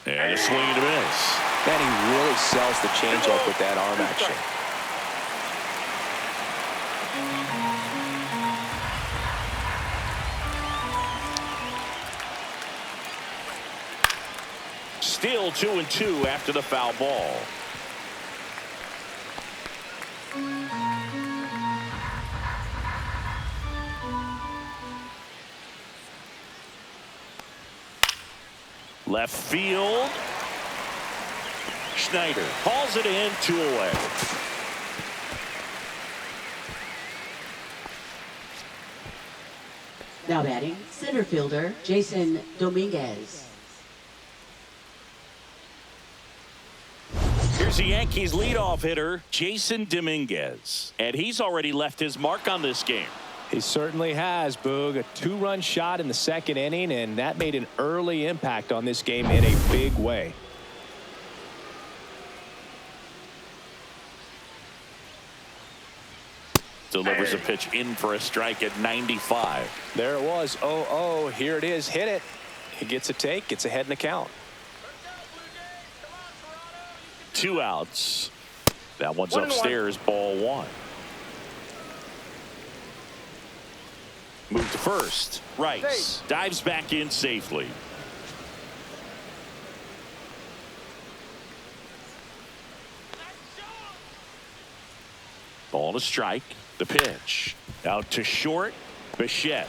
And a swing and a miss. Man, he really sells the changeup with that arm action. Still 2-2 after the foul ball. Left field. Schneider hauls it in, 2 away. Now batting, center fielder Jason Dominguez. Here's the Yankees leadoff hitter, Jason Dominguez. And he's already left his mark on this game. He certainly has, Boog. A 2-run shot in the 2nd inning, and that made an early impact on this game in a big way. Delivers a pitch in for a strike at 95. There it was. 0-0. Here it is. Hit it. He gets a take. Gets ahead in the count. 2 outs. That one's upstairs. Ball 1. Move to first. Rice dives back in safely. Ball to strike. The pitch. Out to short. Bichette.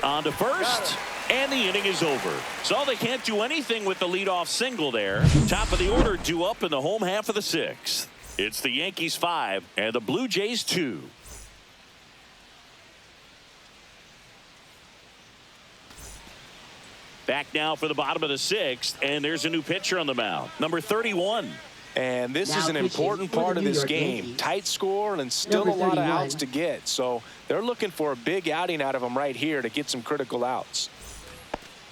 On to first. And the inning is over. So they can't do anything with the leadoff single there. Top of the order due up in the home half of the 6th. It's the Yankees 5 and the Blue Jays 2. Back now for the bottom of the 6th, and there's a new pitcher on the mound, number 31. And this is an important part of this game. Tight score and still a lot of outs to get. So they're looking for a big outing out of him right here to get some critical outs.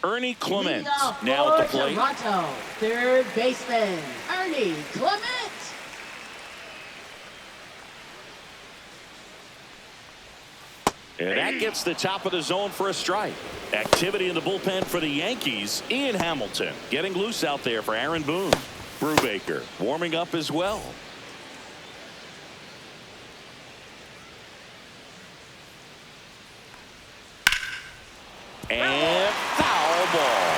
Ernie Clement now at the plate. Toronto, third baseman Ernie Clement. And that gets the top of the zone for a strike. Activity in the bullpen for the Yankees. Ian Hamilton getting loose out there for Aaron Boone. Brubaker warming up as well. And foul ball.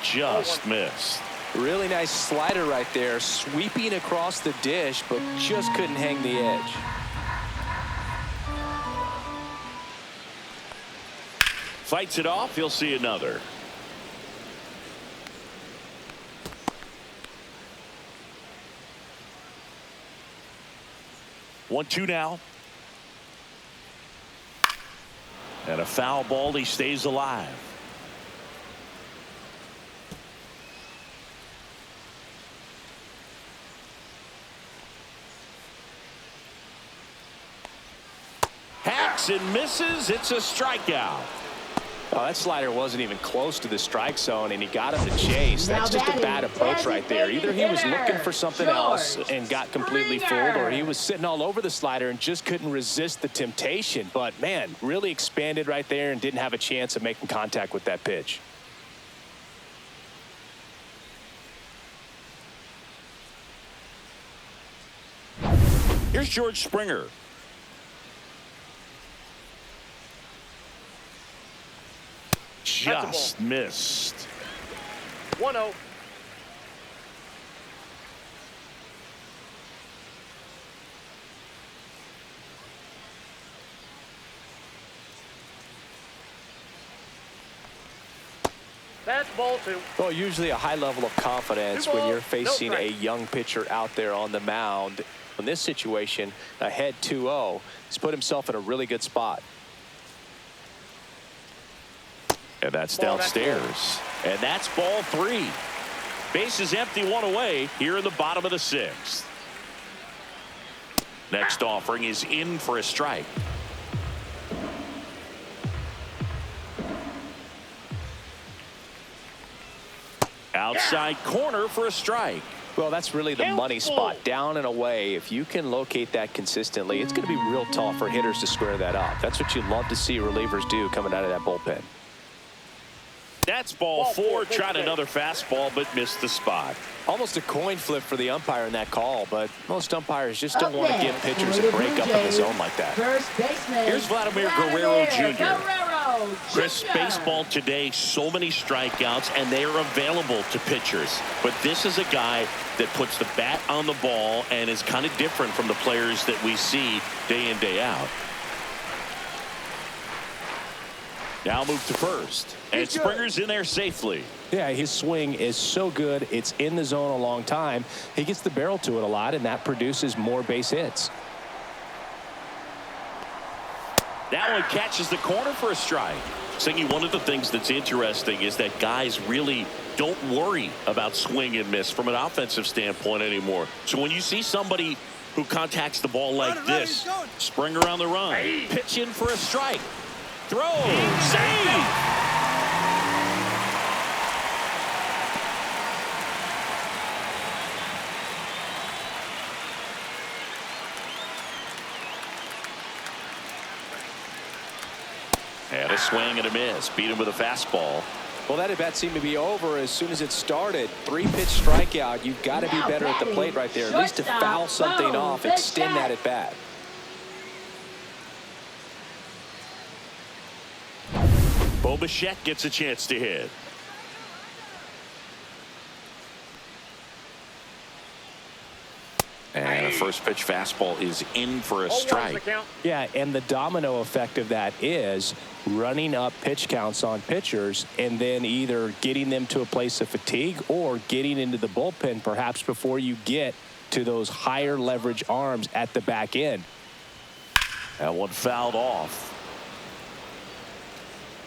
Just missed. Really nice slider right there, sweeping across the dish, but just couldn't hang the edge. Fights it off. He'll see another. One, 2 now. And a foul ball. He stays alive. Hacks and misses. It's a strikeout. Oh, that slider wasn't even close to the strike zone, and he got him to chase. That's just a bad approach right there. Either he was looking for something else and got completely fooled, or he was sitting all over the slider and just couldn't resist the temptation. But, man, really expanded right there and didn't have a chance of making contact with that pitch. Here's George Springer. Just missed. 1-0. That's ball 2. Well, usually a high level of confidence when you're facing a young pitcher out there on the mound. In this situation, ahead 2-0, he's put himself in a really good spot. And that's downstairs. And that's ball 3. Base is empty, 1 away here in the bottom of the 6th. Next offering is in for a strike. Outside corner for a strike. Well, that's really the money spot, down and away. If you can locate that consistently, it's going to be real tough for hitters to square that up. That's what you love to see relievers do coming out of that bullpen. That's ball 4. Tried another fastball, but missed the spot. Almost a coin flip for the umpire in that call, but most umpires just don't want to give pitchers a break up in the zone like that. First baseman. Here's Vladimir Guerrero Jr. Guerrero Chris, Jr. baseball today, so many strikeouts, and they are available to pitchers. But this is a guy that puts the bat on the ball and is kind of different from the players that we see day in, day out. Now move to first. And Springer's in there safely. Yeah, his swing is so good. It's in the zone a long time. He gets the barrel to it a lot, and that produces more base hits. That one catches the corner for a strike. Singy, one of the things that's interesting is that guys really don't worry about swing and miss from an offensive standpoint anymore. So when you see somebody who contacts the ball like this, Springer on the run, pitch in for a strike, throw, save. And a swing and a miss. Beat him with a fastball. Well, that at bat seemed to be over as soon as it started. 3-pitch strikeout. You've got to be better at the plate right there. At least to foul something off, extend that at bat. Bo Bichette gets a chance to hit. And a first pitch fastball is in for a strike. Yeah, and the domino effect of that is running up pitch counts on pitchers and then either getting them to a place of fatigue or getting into the bullpen perhaps before you get to those higher leverage arms at the back end. That one fouled off.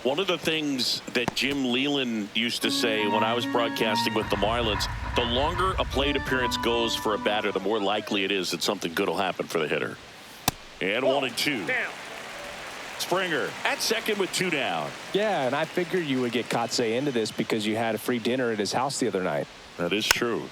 One of the things that Jim Leland used to say when I was broadcasting with the Marlins, the longer a plate appearance goes for a batter, the more likely it is that something good will happen for the hitter. And 1-2. Down. Springer at second with 2 down. Yeah, and I figured you would get Kotsay into this because you had a free dinner at his house the other night. That is true.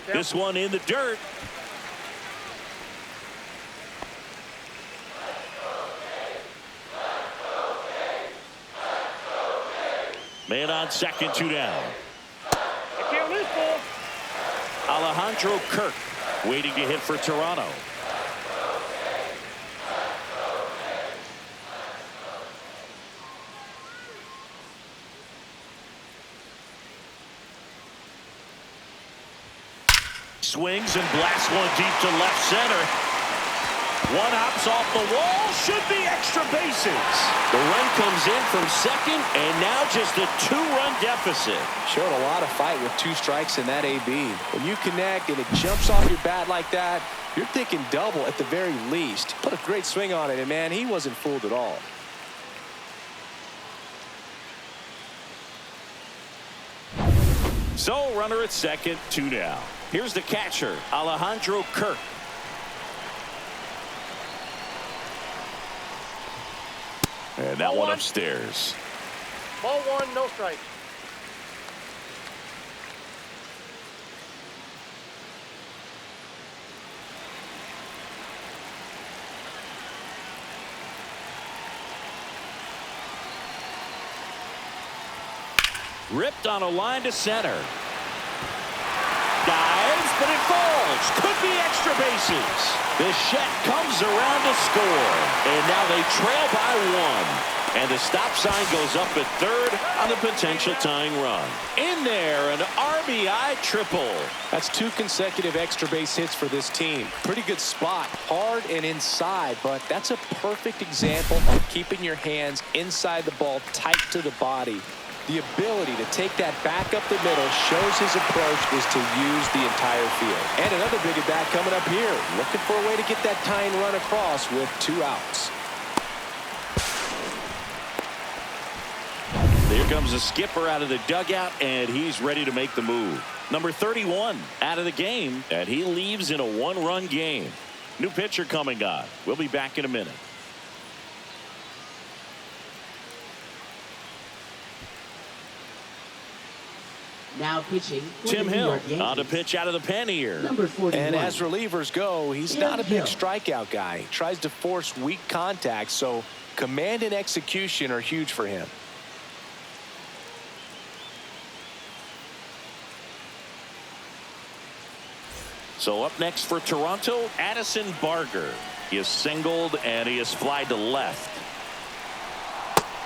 This one in the dirt. Man on second, 2 down. Alejandro Kirk waiting to hit for Toronto. Swings and blasts one deep to left center. One hops off the wall. Should be extra bases. The run comes in from second, and now just a 2-run deficit. Showed a lot of fight with 2 strikes in that AB. When you connect and it jumps off your bat like that, you're thinking double at the very least. Put a great swing on it, and man, he wasn't fooled at all. So runner at second, 2 down. Here's the catcher, Alejandro Kirk. And that one upstairs. Ball 1, no strike. Ripped on a line to center. Dives, but it falls. Could be extra bases. Bichette comes around to score. And now they trail by 1. And the stop sign goes up at third on the potential tying run. In there, an RBI triple. That's 2 consecutive extra base hits for this team. Pretty good spot, hard and inside, but that's a perfect example of keeping your hands inside the ball, tight to the body. The ability to take that back up the middle shows his approach is to use the entire field. And another big at bat coming up here. Looking for a way to get that tying run across with 2 outs. Here comes the skipper out of the dugout, and he's ready to make the move. Number 31 out of the game, and he leaves in a 1-run game. New pitcher coming on. We'll be back in a minute. Now pitching for Tim the New Hill York Yankees. on to pitch out of the pen here. Number 41. And as relievers go, he's Tim not a big Hill. strikeout guy. He tries to force weak contact, so command and execution are huge for him. So up next for Toronto, Addison Barger. He is singled and he is flied to left.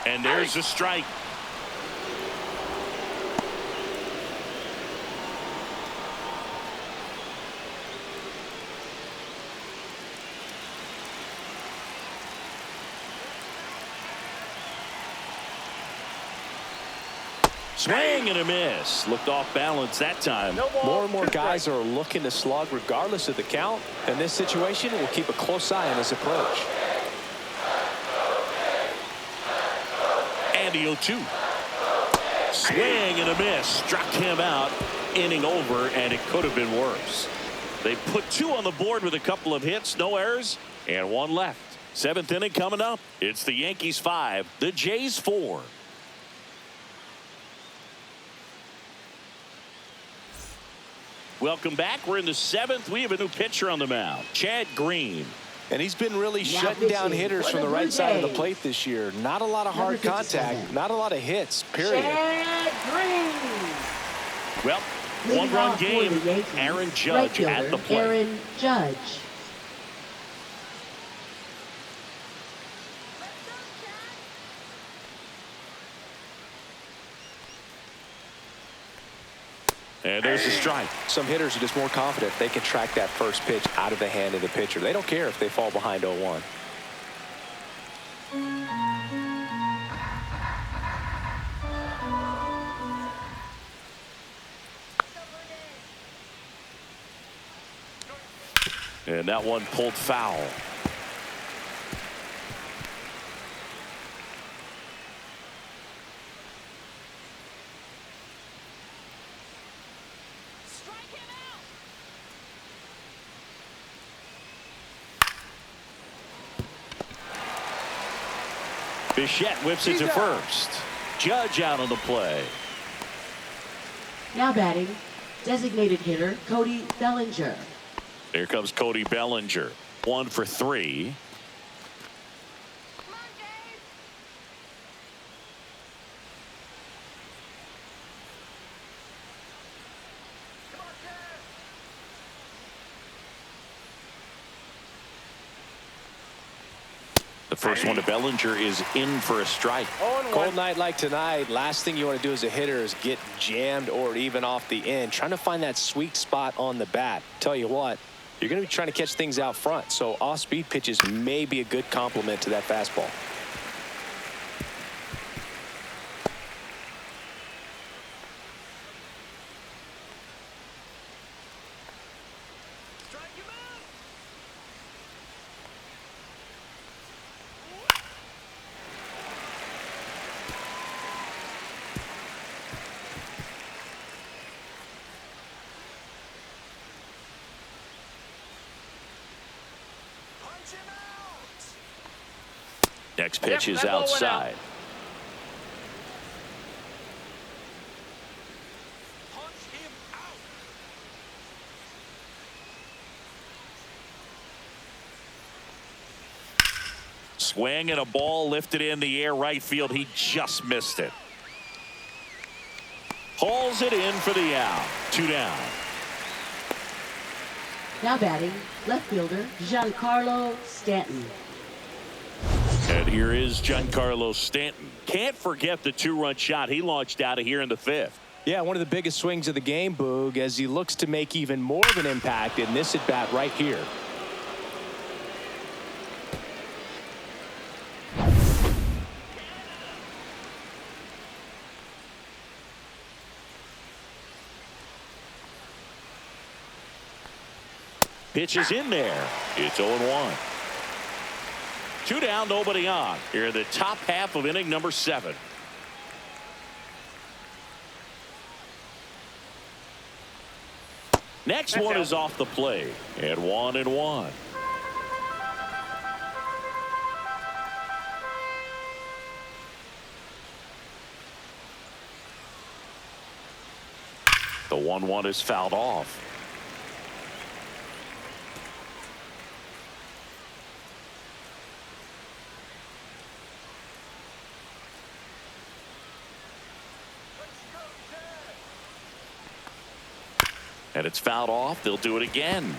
And there's a strike. Swing and a miss. Looked off balance that time. No ball, More and more 2 guys strikes. are looking to slug regardless of the count. In this situation, we'll keep a close eye on his approach. And the 0-2. Swing and a miss. Struck him out. Inning over, and it could have been worse. They put 2 on the board with a couple of hits, no errors, and 1 left. 7th inning coming up. It's the Yankees 5, the Jays 4. Welcome back. We're in the 7th. We have a new pitcher on the mound, Chad Green. And he's been really Now shutting down pitching hitters for from the the right Blue side of the Jays. plate this year. Not a lot of hard Number contact, 57. not a lot of hits, period. Chad Green. Well, Leading 1-run off for game. the Yankees, Aaron right Judge fielder, at the plate. Aaron Judge. And there's a strike. Some hitters are just more confident they can track that first pitch out of the hand of the pitcher. They don't care if they fall behind 0-1. And that one pulled foul. Bichette whips it to first. Judge out on the play. Now batting, designated hitter Cody Bellinger. Here comes Cody Bellinger. 1 for 3. The first one to Bellinger is in for a strike. 0-1. Cold night like tonight, last thing you want to do as a hitter is get jammed or even off the end. Trying to find that sweet spot on the bat. Tell you what, you're going to be trying to catch things out front, so off-speed pitches may be a good complement to that fastball. Next pitch Yep, is that ball went out. outside. Swing and a ball lifted in the air right field. He just missed it. Hauls it in for the out. 2 down. Now batting, left fielder Giancarlo Stanton. And here is Giancarlo Stanton. Can't forget the 2-run shot he launched out of here in the 5th. Yeah, one of the biggest swings of the game, Boog, as he looks to make even more of an impact in this at-bat right here. Pitch is in there. It's 0-1. 2 down, nobody on. Here in the top half of inning number 7. Next one is off the plate. And 1-1. The 1-1 is fouled off. And it's fouled off. They'll do it again.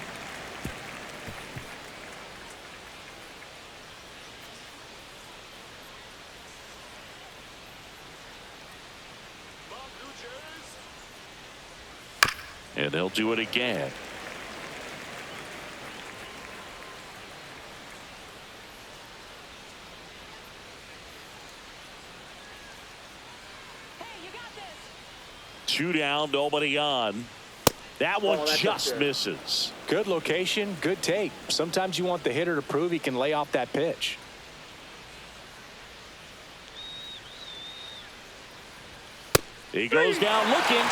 And they'll do it again. Hey, you got this. 2 down, nobody on. That one just misses. Good location, good take. Sometimes you want the hitter to prove he can lay off that pitch. He goes down looking.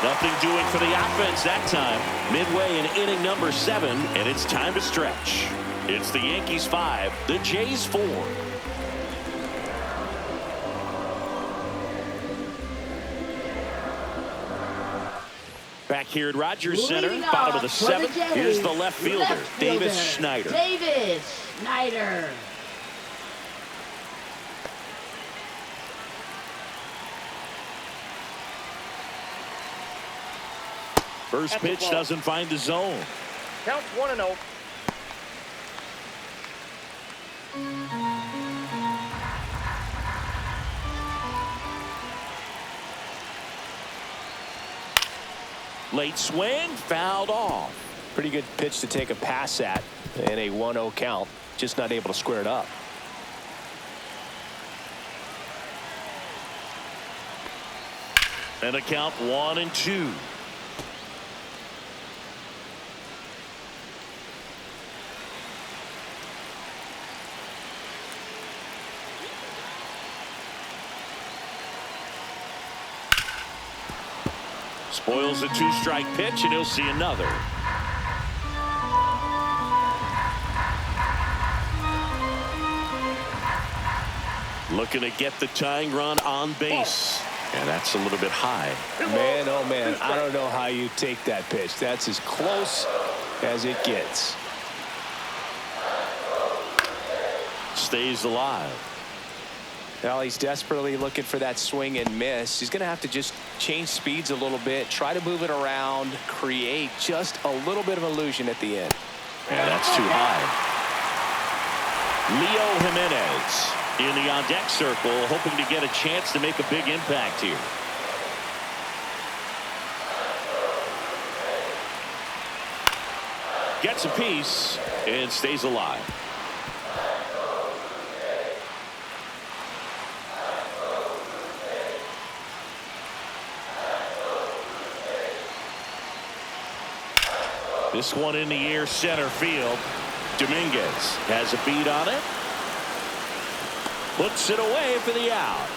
Nothing doing for the offense that time. Midway in inning number 7, and it's time to stretch. It's the Yankees 5, the Jays 4. Back here at Rogers Center, bottom of the 7th. Here's the left fielder, Davis Schneider. Davis Schneider. First pitch doesn't find the zone. Count 1-0. Late swing, fouled off. Pretty good pitch to take a pass at in a 1-0 count. Just not able to square it up. And a count 1-2. Spoils a 2-strike pitch, and he'll see another. Looking to get the tying run on base. And that's a little bit high. Man, oh man, I don't know how you take that pitch. That's as close as it gets. Stays alive. Well, he's desperately looking for that swing and miss. He's going to have to just change speeds a little bit, try to move it around, create just a little bit of illusion at the end. And that's too high. Leo Jimenez in the on-deck circle, hoping to get a chance to make a big impact here. Gets a piece and stays alive. This one in the air, center field. Dominguez has a beat on it. Puts it away for the out.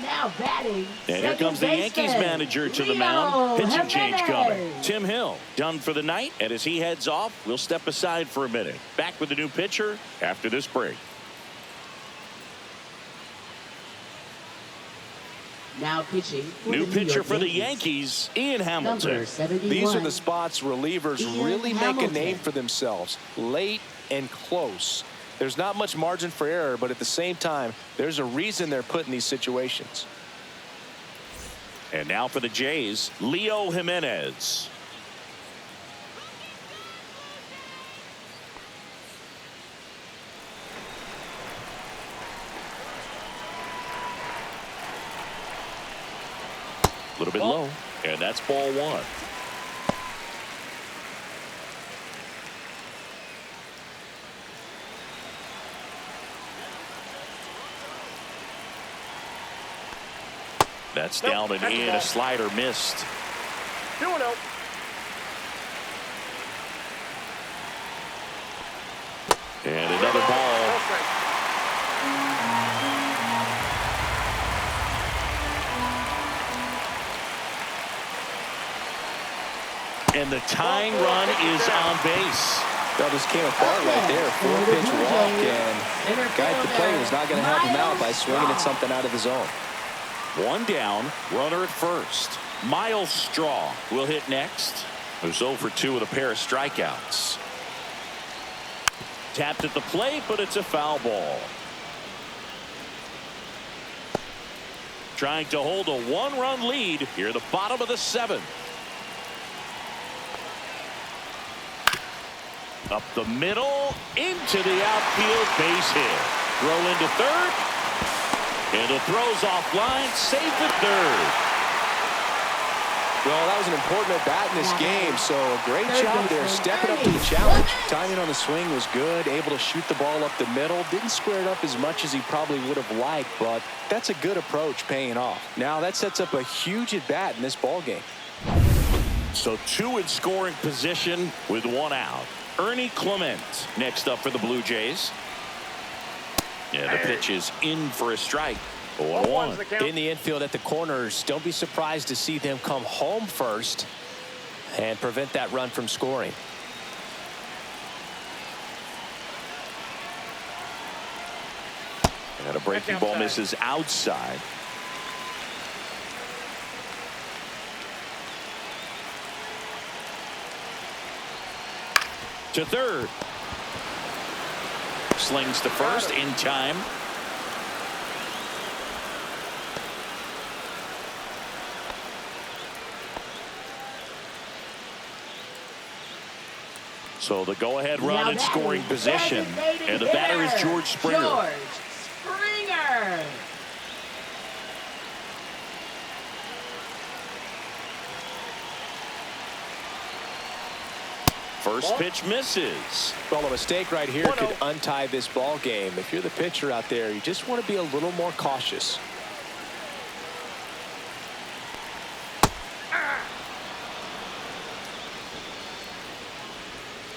Now batting. And here comes the Yankees manager to the mound. Pitching change coming. Tim Hill done for the night. And as he heads off, we'll step aside for a minute. Back with the new pitcher after this break. Now pitching. New pitcher for the Yankees, Ian Hamilton. Number 71. These are the spots relievers Ian really make a Hamilton. name for themselves. Late and close. There's not much margin for error, but at the same time, there's a reason they're put in these situations. And now for the Jays, Leo Jimenez. A little bit low, and that's ball one. That's down and in. A slider missed. 2-0. And another ball. No strike. And the tying run is on base. That just came apart right there. 4-pitch walk, and guy at the plate was not going to help him out by swinging at something out of the zone. One down, runner at first. Miles Straw will hit next. Who's 0 for 2 with a pair of strikeouts. Tapped at the plate, but it's a foul ball. Trying to hold a one-run lead here at the bottom of the 7th. Up the middle, into the outfield, base hit. Throw into third. And the throw's offline, safe at third. Well, that was an important at-bat in this game, so a great job there stepping up to the challenge. Timing on the swing was good, able to shoot the ball up the middle. Didn't square it up as much as he probably would have liked, but that's a good approach paying off. Now that sets up a huge at-bat in this ball game. So 2 in scoring position with 1 out. Ernie Clement next up for the Blue Jays. Yeah, the pitch is in for a strike. 0-1. In the infield at the corners, don't be surprised to see them come home first and prevent that run from scoring. And a breaking ball misses outside. To third. Slings to first in time. So the go-ahead run in scoring position. And the batter is George Springer. George Springer. First pitch misses. Well, a mistake right here could untie this ball game. If you're the pitcher out there, you just want to be a little more cautious.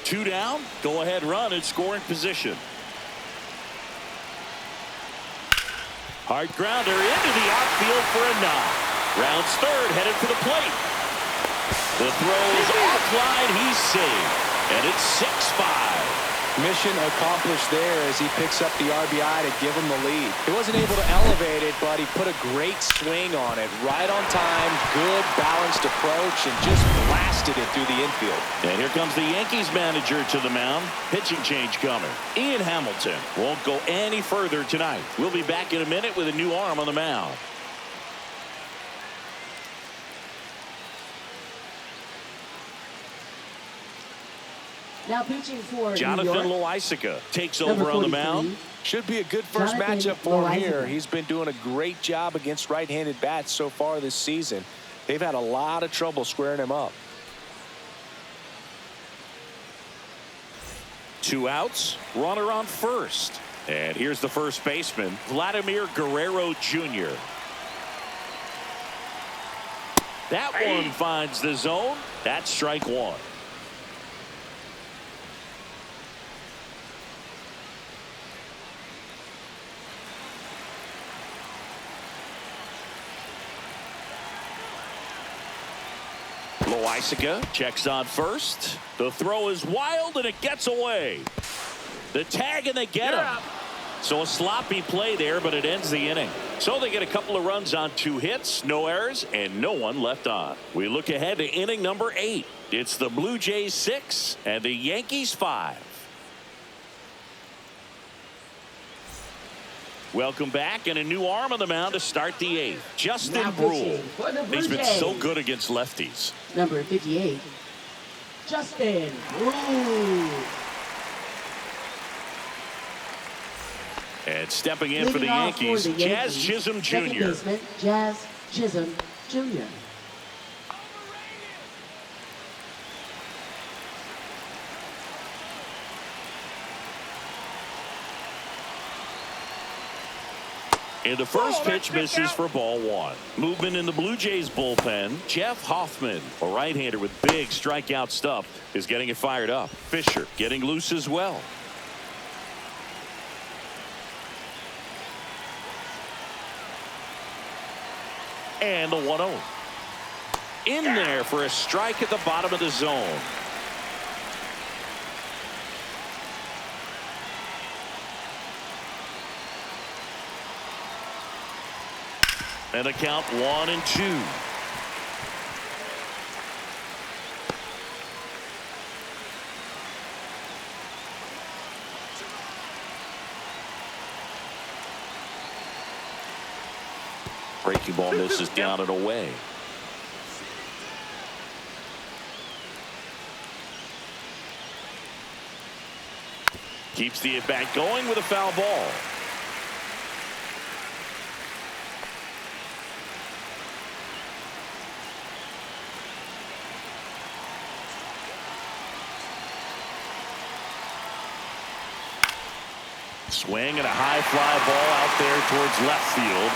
Two down, go ahead run in scoring position. Hard grounder into the outfield for a knock. Rounds third, headed for the plate. The throw is offline, he's safe. And it's 6-5. Mission accomplished there as he picks up the RBI to give him the lead. He wasn't able to elevate it, but he put a great swing on it. Right on time, good balanced approach, and just blasted it through the infield. And here comes the Yankees manager to the mound. Pitching change coming. Ian Hamilton won't go any further tonight. We'll be back in a minute with a new arm on the mound. Now pitching for Jonathan New York. Loaisiga takes over on the mound. Should be a good first matchup for him here. He's been doing a great job against right-handed bats so far this season. They've had a lot of trouble squaring him up. 2 outs, runner on first. And here's the first baseman, Vladimir Guerrero Jr. That one finds the zone. That's strike 1. Loaisiga checks on first. The throw is wild and it gets away. The tag and they get him. So a sloppy play there, but it ends the inning. So they get a couple of runs on 2 hits, no errors, and no one left on. We look ahead to inning number 8. It's the Blue Jays 6 and the Yankees 5. Welcome back, and a new arm on the mound to start the 8th. Justin Now Brule. pitching for the Blue He's been so Jays. good against lefties. Number 58, Justin Brule. And stepping in for the Leading off for Yankees, the Jazz Yankees, Chisholm second Jr. baseman, Jazz Chisholm Jr. And the first pitch misses for ball 1. Movement in the Blue Jays bullpen. Jeff Hoffman, a right-hander with big strikeout stuff, is getting it fired up. Fisher getting loose as well. And the 1-0. In there for a strike at the bottom of the zone. And a count 1-2. Breaking ball misses down and away. Keeps the at-bat going with a foul ball. Swing and a high fly ball out there towards left field.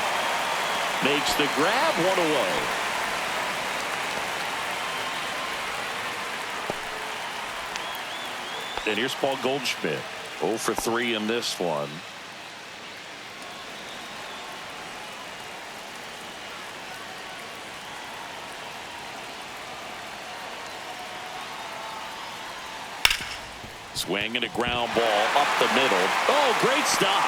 Makes the grab, 1 away. And here's Paul Goldschmidt. 0 for 3 in this one. Swing and a ground ball up the middle. Oh, great stop.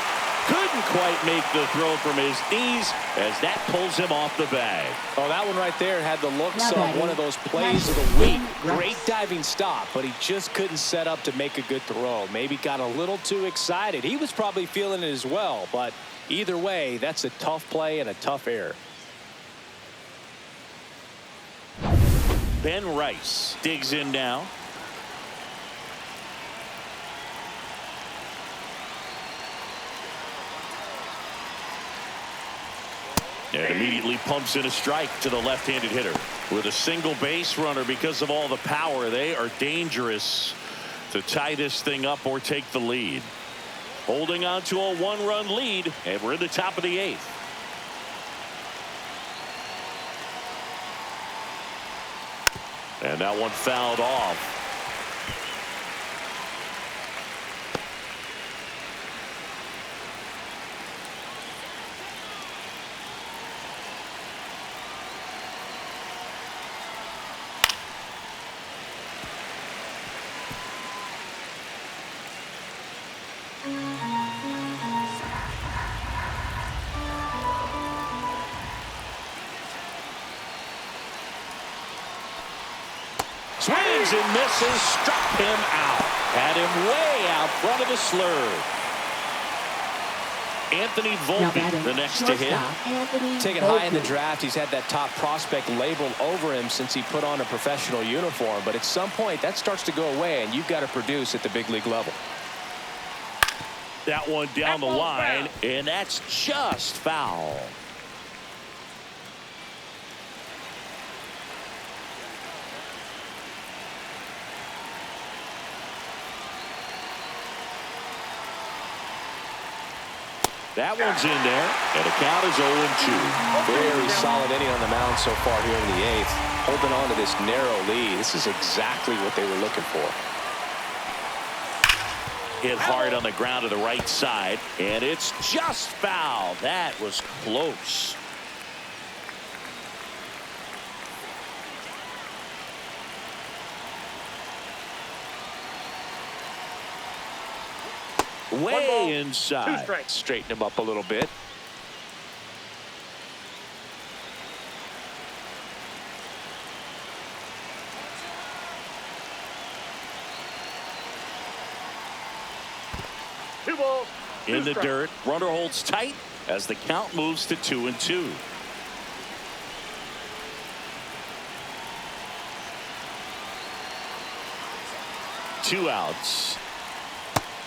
Couldn't quite make the throw from his knees as that pulls him off the bag. Oh, that one right there had the looks Now of batting, one of those plays of the week. Great diving stop, but he just couldn't set up to make a good throw. Maybe got a little too excited. He was probably feeling it as well, but either way, that's a tough play and a tough error. Ben Rice digs in now. And immediately pumps in a strike to the left-handed hitter. With a single base runner, because of all the power, they are dangerous to tie this thing up or take the lead. Holding on to a 1-run lead, and we're in the top of the 8th. And that one fouled off. Swings and misses, struck him out. Had him way out front of the slurve. Anthony Now Volpe, batting, the next to hit. shortstop, Anthony Taken high in the Volpe. draft, he's had that top prospect labeled over him since he put on a professional uniform. But at some point, that starts to go away, and you've got to produce at the big league level. That one down the line, and that's just foul. That one's in there, and the count is 0-2. Very solid inning on the mound so far here in the 8th. Holding on to this narrow lead. This is exactly what they were looking for. Hit hard on the ground to the right side, and it's just foul. That was close. Way inside. 2 strikes. Straighten him up a little bit. Two balls. In the dirt, runner holds tight as the count moves to 2-2. Two outs.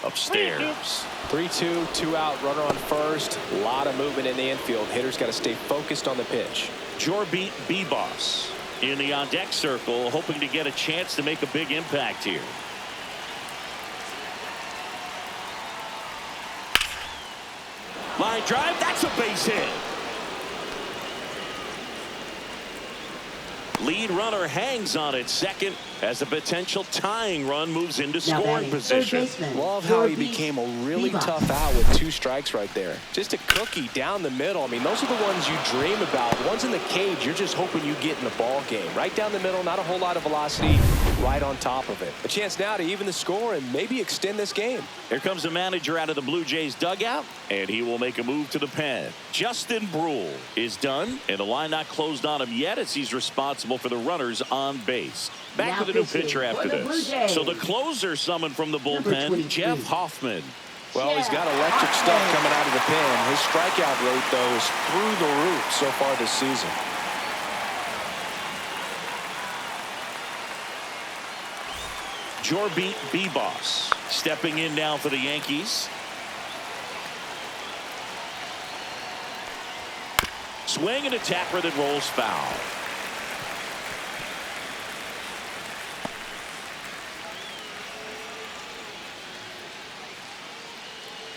Upstairs. 3-2, 2 out, runner on first. A lot of movement in the infield. Hitter's got to stay focused on the pitch. Jorbeat B-Boss in the on-deck circle, hoping to get a chance to make a big impact here. Line drive, that's a base hit. Lead runner hangs on at second as a potential tying run moves into Now scoring batting, third position. baseman, Love how he Jorbeat became a really B-Boss. tough out with 2 strikes right there. Just a cookie down the middle. I mean, those are the ones you dream about. Ones in the cage, you're just hoping you get in the ball game. Right down the middle, not a whole lot of velocity, right on top of it. A chance now to even the score and maybe extend this game. Here comes the manager out of the Blue Jays dugout, and he will make a move to the pen. Justin Brule is done, and the line not closed on him yet as he's responsible for the runners on base. Back Now with a new pitching pitcher after for the Blue this. Jays. So the closer summoned from the Number bullpen, 23. Jeff Hoffman. Well, he's got electric stuff coming out of the pen. His strikeout rate, though, is through the roof so far this season. Jorbeat B-Boss stepping in now for the Yankees. Swing and a tapper that rolls foul.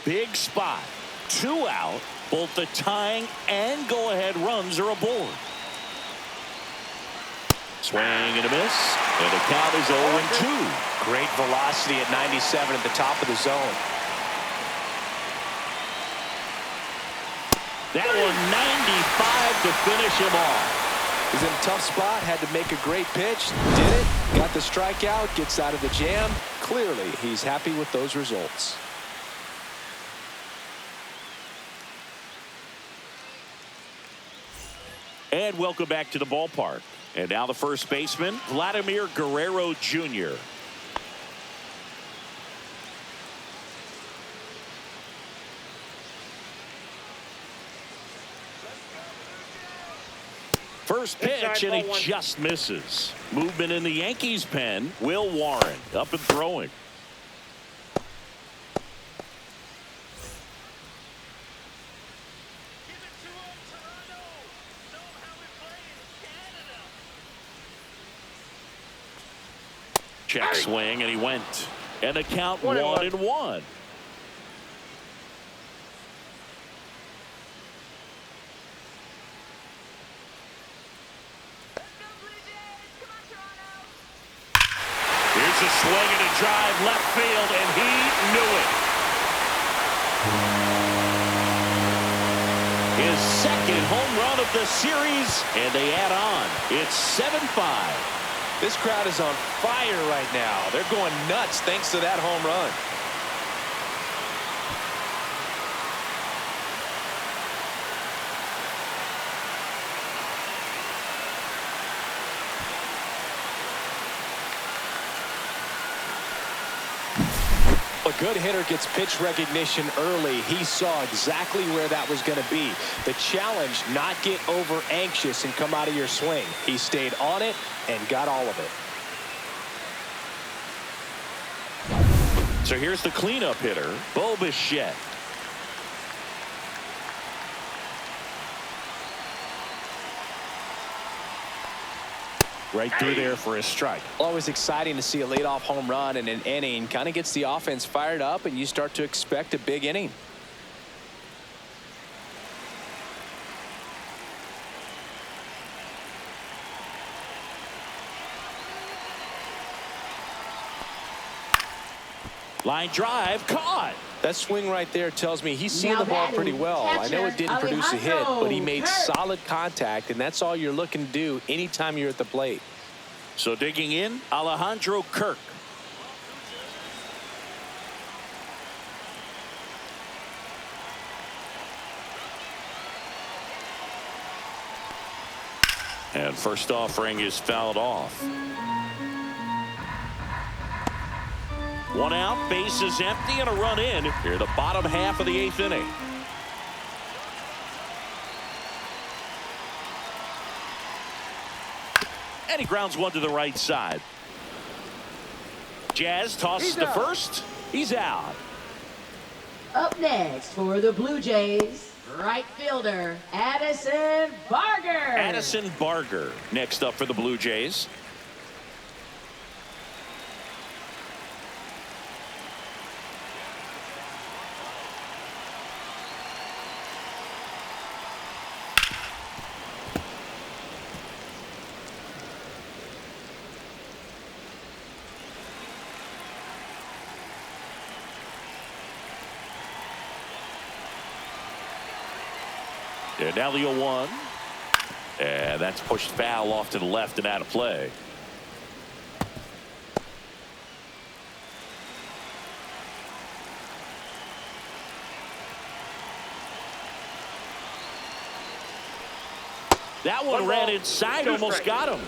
Big spot. 2 out. Both the tying and go-ahead runs are aboard. Swing and a miss. And the count is 0-2. Great velocity at 97 at the top of the zone. That one 95 to finish him off. He's in a tough spot, had to make a great pitch, did it, got the strikeout, gets out of the jam. Clearly, he's happy with those results. And welcome back to the ballpark. And now the first baseman, Vladimir Guerrero Jr. First pitch, and he just misses. Movement in the Yankees pen. Will Warren up and throwing. Check swing, and he went. And the count 1-1. Here's a swing and a drive left field, and he knew it. His second home run of the series, and they add on. It's 7-5. This crowd is on fire right now. They're going nuts thanks to that home run. A good hitter gets pitch recognition early. He saw exactly where that was going to be. The challenge, not get over anxious and come out of your swing. He stayed on it and got all of it. So here's the cleanup hitter, Bo Bichette. Right through there for a strike. Always exciting to see a leadoff home run in an inning. Kind of gets the offense fired up, and you start to expect a big inning. Line drive, caught. That swing right there tells me he's seeing Now the ball batting, pretty well. I know it didn't produce a hit, Alejandro but he made Kirk. solid contact, and that's all you're looking to do anytime you're at the plate. So digging in, Alejandro Kirk. And first offering is fouled off. One out, bases empty, and a run in here, the bottom half of the 8th inning. And he grounds one to the right side. Jazz tosses to first. He's out. Up next for the Blue Jays, right fielder, Addison Barger. Addison Barger next up for the Blue Jays. And now the 0-1. And that's pushed foul off to the left and out of play. That one ran inside, almost got him.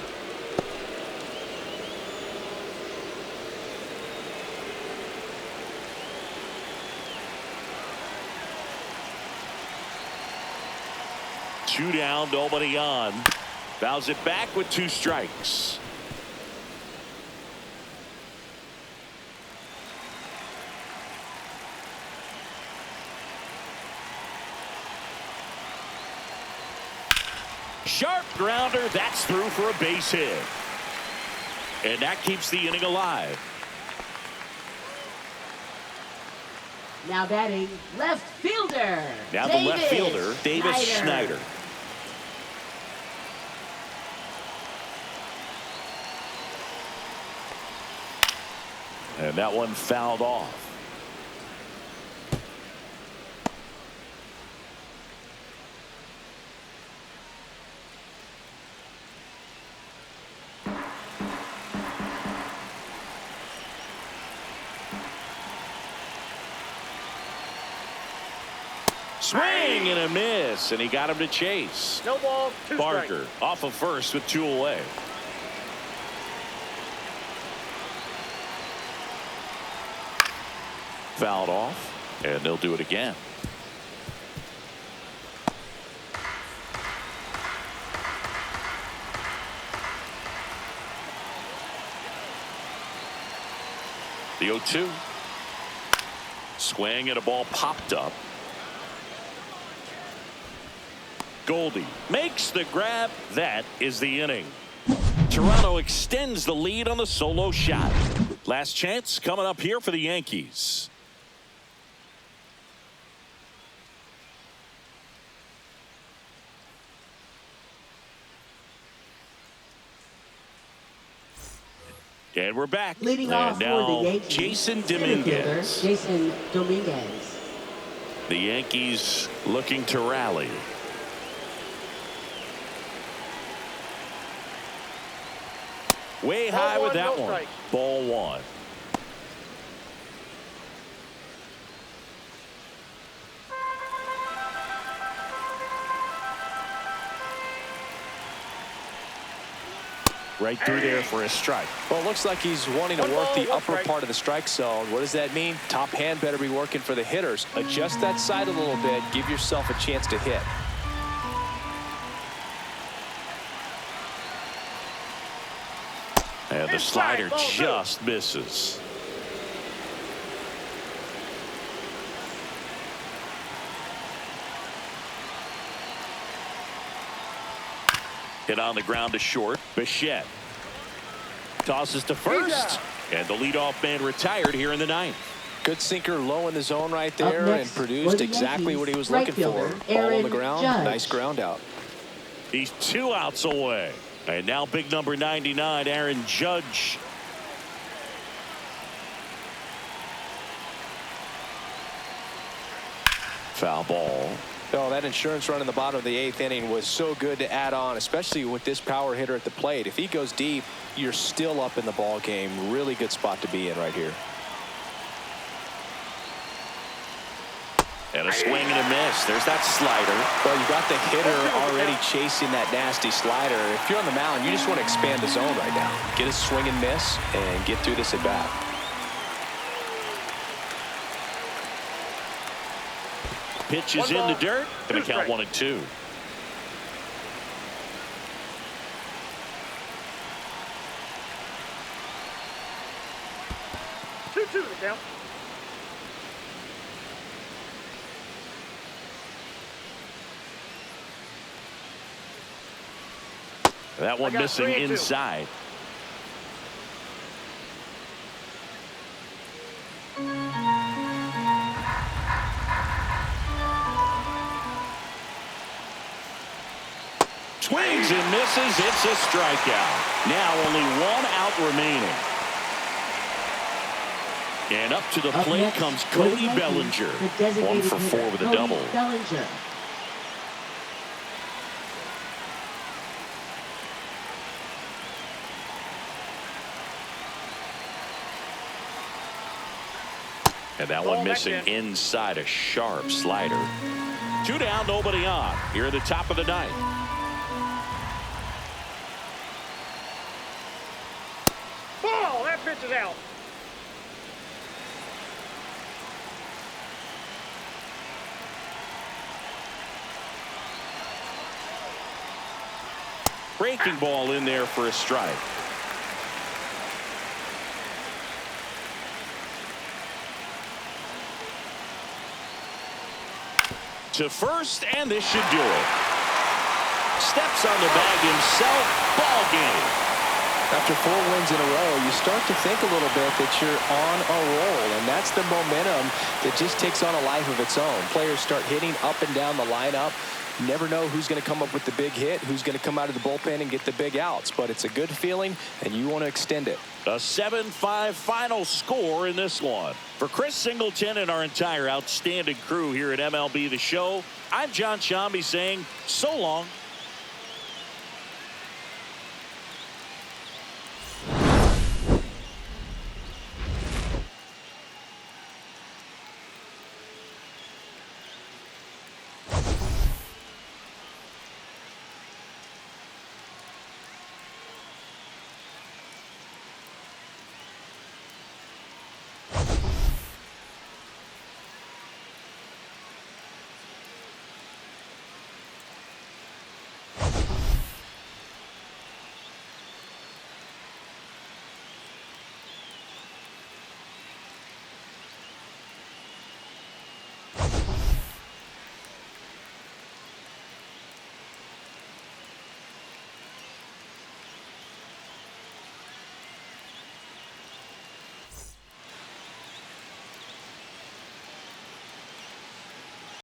Two down, nobody on. Fouls it back with 2 strikes. Sharp grounder, that's through for a base hit. And that keeps the inning alive. Now batting left fielder. Now the left fielder, Davis Schneider. And that one fouled off. Swing and a miss, and he got him to chase. No ball, 2 strikes. Barger off of first with 2 away. Fouled off, and they'll do it again. The 0-2. Swing and a ball popped up. Goldie makes the grab. That is the inning. Toronto extends the lead on the solo shot. Last chance coming up here for the Yankees. And we're back. Leading and off now for the Yankees, Jason center fielder, Dominguez. Jason Dominguez. The Yankees looking to rally. Way high with that one. Ball 1. Right through there for a strike. Well, it looks like he's wanting to work the upper part of the strike zone. What does that mean? Top hand better be working for the hitters. Adjust that side a little bit. Give yourself a chance to hit. And the slider just misses. Hit on the ground to short. Bichette tosses to first. And the leadoff man retired here in the 9th. Good sinker low in the zone right there and produced exactly what he was looking for. Ball on the ground. Nice ground out. He's 2 outs away. And now big number 99, Aaron Judge. Foul ball. Oh, that insurance run in the bottom of the 8th inning was so good to add on, especially with this power hitter at the plate. If he goes deep, you're still up in the ball game. Really good spot to be in right here. And a swing and a miss. There's that slider. Well, you got the hitter already chasing that nasty slider. If you're on the mound, you just want to expand the zone right now. Get a swing and miss and get through this at bat. pitch is One in the ball, dirt. Going two to count strikes. 1-2. Two to count. That one got missing 3-2. inside. Swings and misses. It's a strikeout. Now only one out remaining. And up to the Up plate next comes for the Cody Yankees, Bellinger. the 1 designated for 4 hitter, with a Cody double. Bellinger. And that Ball one back missing in. inside, a sharp slider. 2 down, nobody on. Here at the top of the ninth. Ball! That pitch is out. Breaking ball in there for a strike. To first, and this should do it. Steps on the bag himself. Ball game. After 4 wins in a row, you start to think a little bit that you're on a roll, and that's the momentum that just takes on a life of its own. Players start hitting up and down the lineup. You never know who's going to come up with the big hit, who's going to come out of the bullpen and get the big outs, but it's a good feeling, and you want to extend it. A 7-5 final score in this one. For Chris Singleton and our entire outstanding crew here at MLB The Show, I'm John Shambi saying so long.